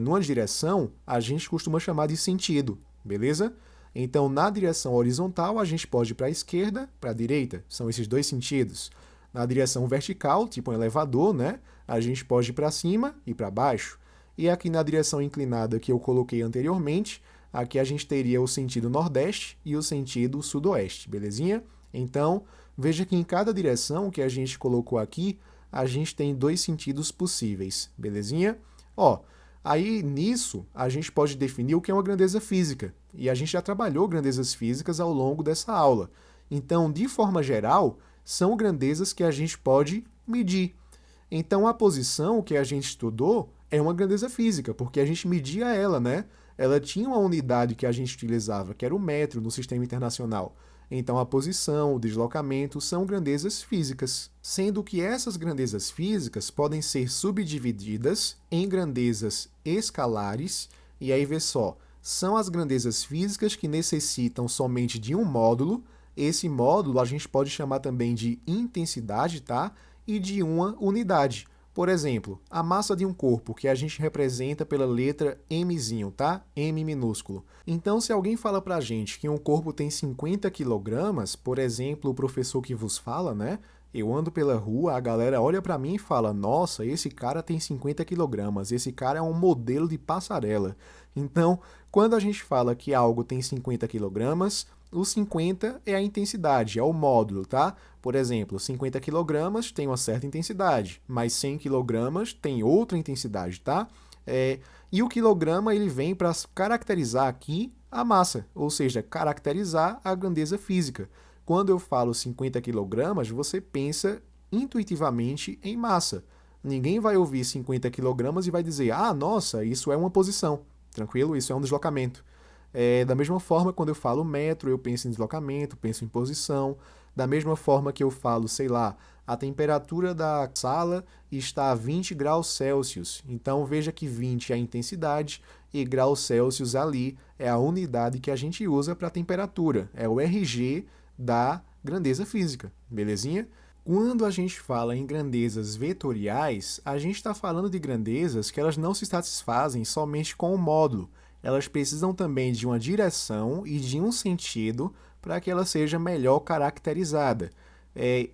Speaker 1: numa direção, a gente costuma chamar de sentido, beleza? Então, na direção horizontal, a gente pode ir para a esquerda, para a direita. São esses dois sentidos. Na direção vertical, tipo um elevador, né? A gente pode ir para cima e para baixo. E aqui na direção inclinada que eu coloquei anteriormente, aqui a gente teria o sentido nordeste e o sentido sudoeste, belezinha? Então, veja que em cada direção que a gente colocou aqui, a gente tem dois sentidos possíveis, belezinha? Ó, aí nisso a gente pode definir o que é uma grandeza física, e a gente já trabalhou grandezas físicas ao longo dessa aula. Então, de forma geral, são grandezas que a gente pode medir. Então, a posição que a gente estudou é uma grandeza física, porque a gente media ela, né? Ela tinha uma unidade que a gente utilizava, que era o metro no sistema internacional. Então, a posição, o deslocamento são grandezas físicas, sendo que essas grandezas físicas podem ser subdivididas em grandezas escalares, e aí vê só, são as grandezas físicas que necessitam somente de um módulo. Esse módulo a gente pode chamar também de intensidade, tá? E de uma unidade. Por exemplo, a massa de um corpo, que a gente representa pela letra Mzinho, tá? M minúsculo. Então, se alguém fala pra gente que um corpo tem 50 quilogramas, por exemplo, o professor que vos fala, né? Eu ando pela rua, a galera olha pra mim e fala, nossa, esse cara tem 50 quilogramas, esse cara é um modelo de passarela. Então, quando a gente fala que algo tem 50 quilogramas, o 50 é a intensidade, é o módulo, tá? Por exemplo, 50 kg tem uma certa intensidade, mas 100 kg tem outra intensidade, tá? E o quilograma ele vem para caracterizar aqui a massa, ou seja, caracterizar a grandeza física. Quando eu falo 50 quilogramas, você pensa intuitivamente em massa. Ninguém vai ouvir 50 quilogramas e vai dizer, ah, nossa, isso é uma posição. Tranquilo? Isso é um deslocamento. Da mesma forma, quando eu falo metro, eu penso em deslocamento, penso em posição. Da mesma forma que eu falo, sei lá, a temperatura da sala está a 20 graus Celsius. Então veja que 20 é a intensidade e graus Celsius ali é a unidade que a gente usa para a temperatura. É o RG da grandeza física, belezinha? Quando a gente fala em grandezas vetoriais, a gente está falando de grandezas que elas não se satisfazem somente com o módulo. Elas precisam também de uma direção e de um sentido para que ela seja melhor caracterizada.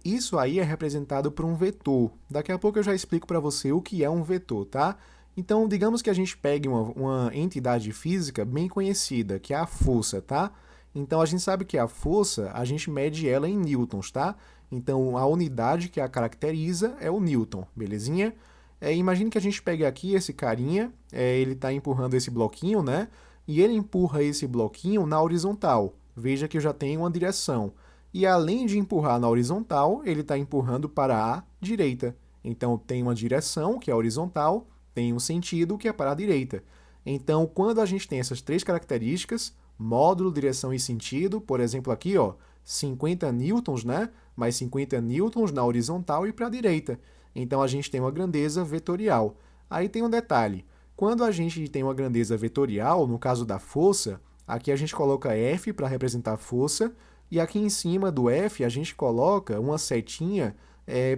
Speaker 1: Isso aí é representado por um vetor. Daqui a pouco eu já explico para você o que é um vetor, tá? Então, digamos que a gente pegue uma entidade física bem conhecida, que é a força, tá? Então, a gente sabe que a força, a gente mede ela em newtons, tá? Então, a unidade que a caracteriza é o newton, belezinha? Imagine que a gente pegue aqui esse carinha, ele está empurrando esse bloquinho, né? E ele empurra esse bloquinho na horizontal. Veja que eu já tenho uma direção. E além de empurrar na horizontal, ele está empurrando para a direita. Então, tem uma direção, que é a horizontal, tem um sentido, que é para a direita. Então, quando a gente tem essas três características, módulo, direção e sentido, por exemplo aqui, ó, 50 newtons, né? Mais 50 newtons na horizontal e para a direita. Então a gente tem uma grandeza vetorial. Aí tem um detalhe. Quando a gente tem uma grandeza vetorial, no caso da força, aqui a gente coloca F para representar a força, e aqui em cima do F a gente coloca uma setinha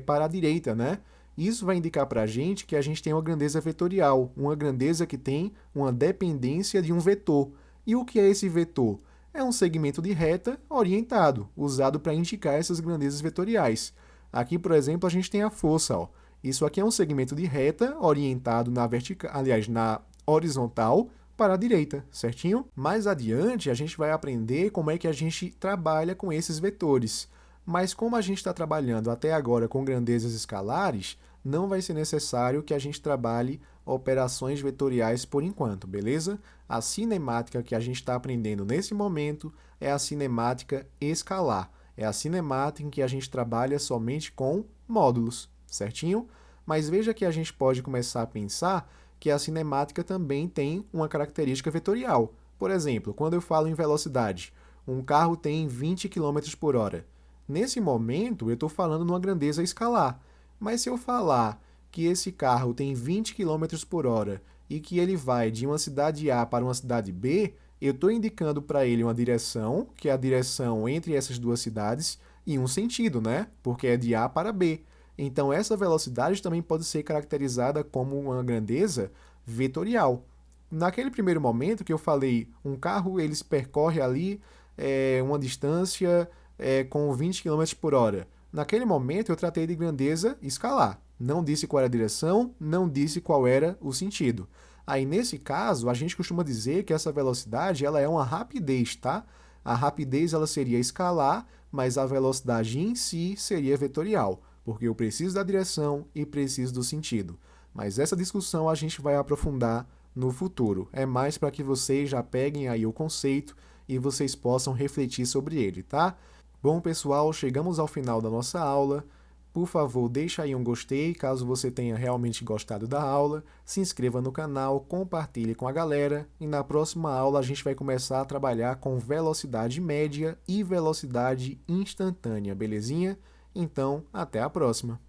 Speaker 1: para a direita, né? Isso vai indicar para a gente que a gente tem uma grandeza vetorial, uma grandeza que tem uma dependência de um vetor. E o que é esse vetor? É um segmento de reta orientado, usado para indicar essas grandezas vetoriais. Aqui, por exemplo, a gente tem a força. Ó. Isso aqui é um segmento de reta orientado na vertical, aliás, na horizontal para a direita, certinho? Mais adiante, a gente vai aprender como é que a gente trabalha com esses vetores. Mas como a gente está trabalhando até agora com grandezas escalares, não vai ser necessário que a gente trabalhe operações vetoriais por enquanto, beleza? A cinemática que a gente está aprendendo nesse momento é a cinemática escalar. É a cinemática em que a gente trabalha somente com módulos, certinho? Mas veja que a gente pode começar a pensar que a cinemática também tem uma característica vetorial. Por exemplo, quando eu falo em velocidade, um carro tem 20 km por hora. Nesse momento, eu estou falando numa grandeza escalar. Mas se eu falar que esse carro tem 20 km por hora e que ele vai de uma cidade A para uma cidade B, eu estou indicando para ele uma direção, que é a direção entre essas duas cidades, e um sentido, né? Porque é de A para B. Então, essa velocidade também pode ser caracterizada como uma grandeza vetorial. Naquele primeiro momento que eu falei, um carro ele percorre ali uma distância com 20 km por hora. Naquele momento eu tratei de grandeza escalar. Não disse qual era a direção, não disse qual era o sentido. Aí nesse caso, a gente costuma dizer que essa velocidade ela é uma rapidez, tá? A rapidez ela seria escalar, mas a velocidade em si seria vetorial, porque eu preciso da direção e preciso do sentido. Mas essa discussão a gente vai aprofundar no futuro. É mais para que vocês já peguem aí o conceito e vocês possam refletir sobre ele, tá? Bom, pessoal, chegamos ao final da nossa aula. Por favor, deixa aí um gostei caso você tenha realmente gostado da aula. Se inscreva no canal, compartilhe com a galera. E na próxima aula a gente vai começar a trabalhar com velocidade média e velocidade instantânea, belezinha? Então, até a próxima!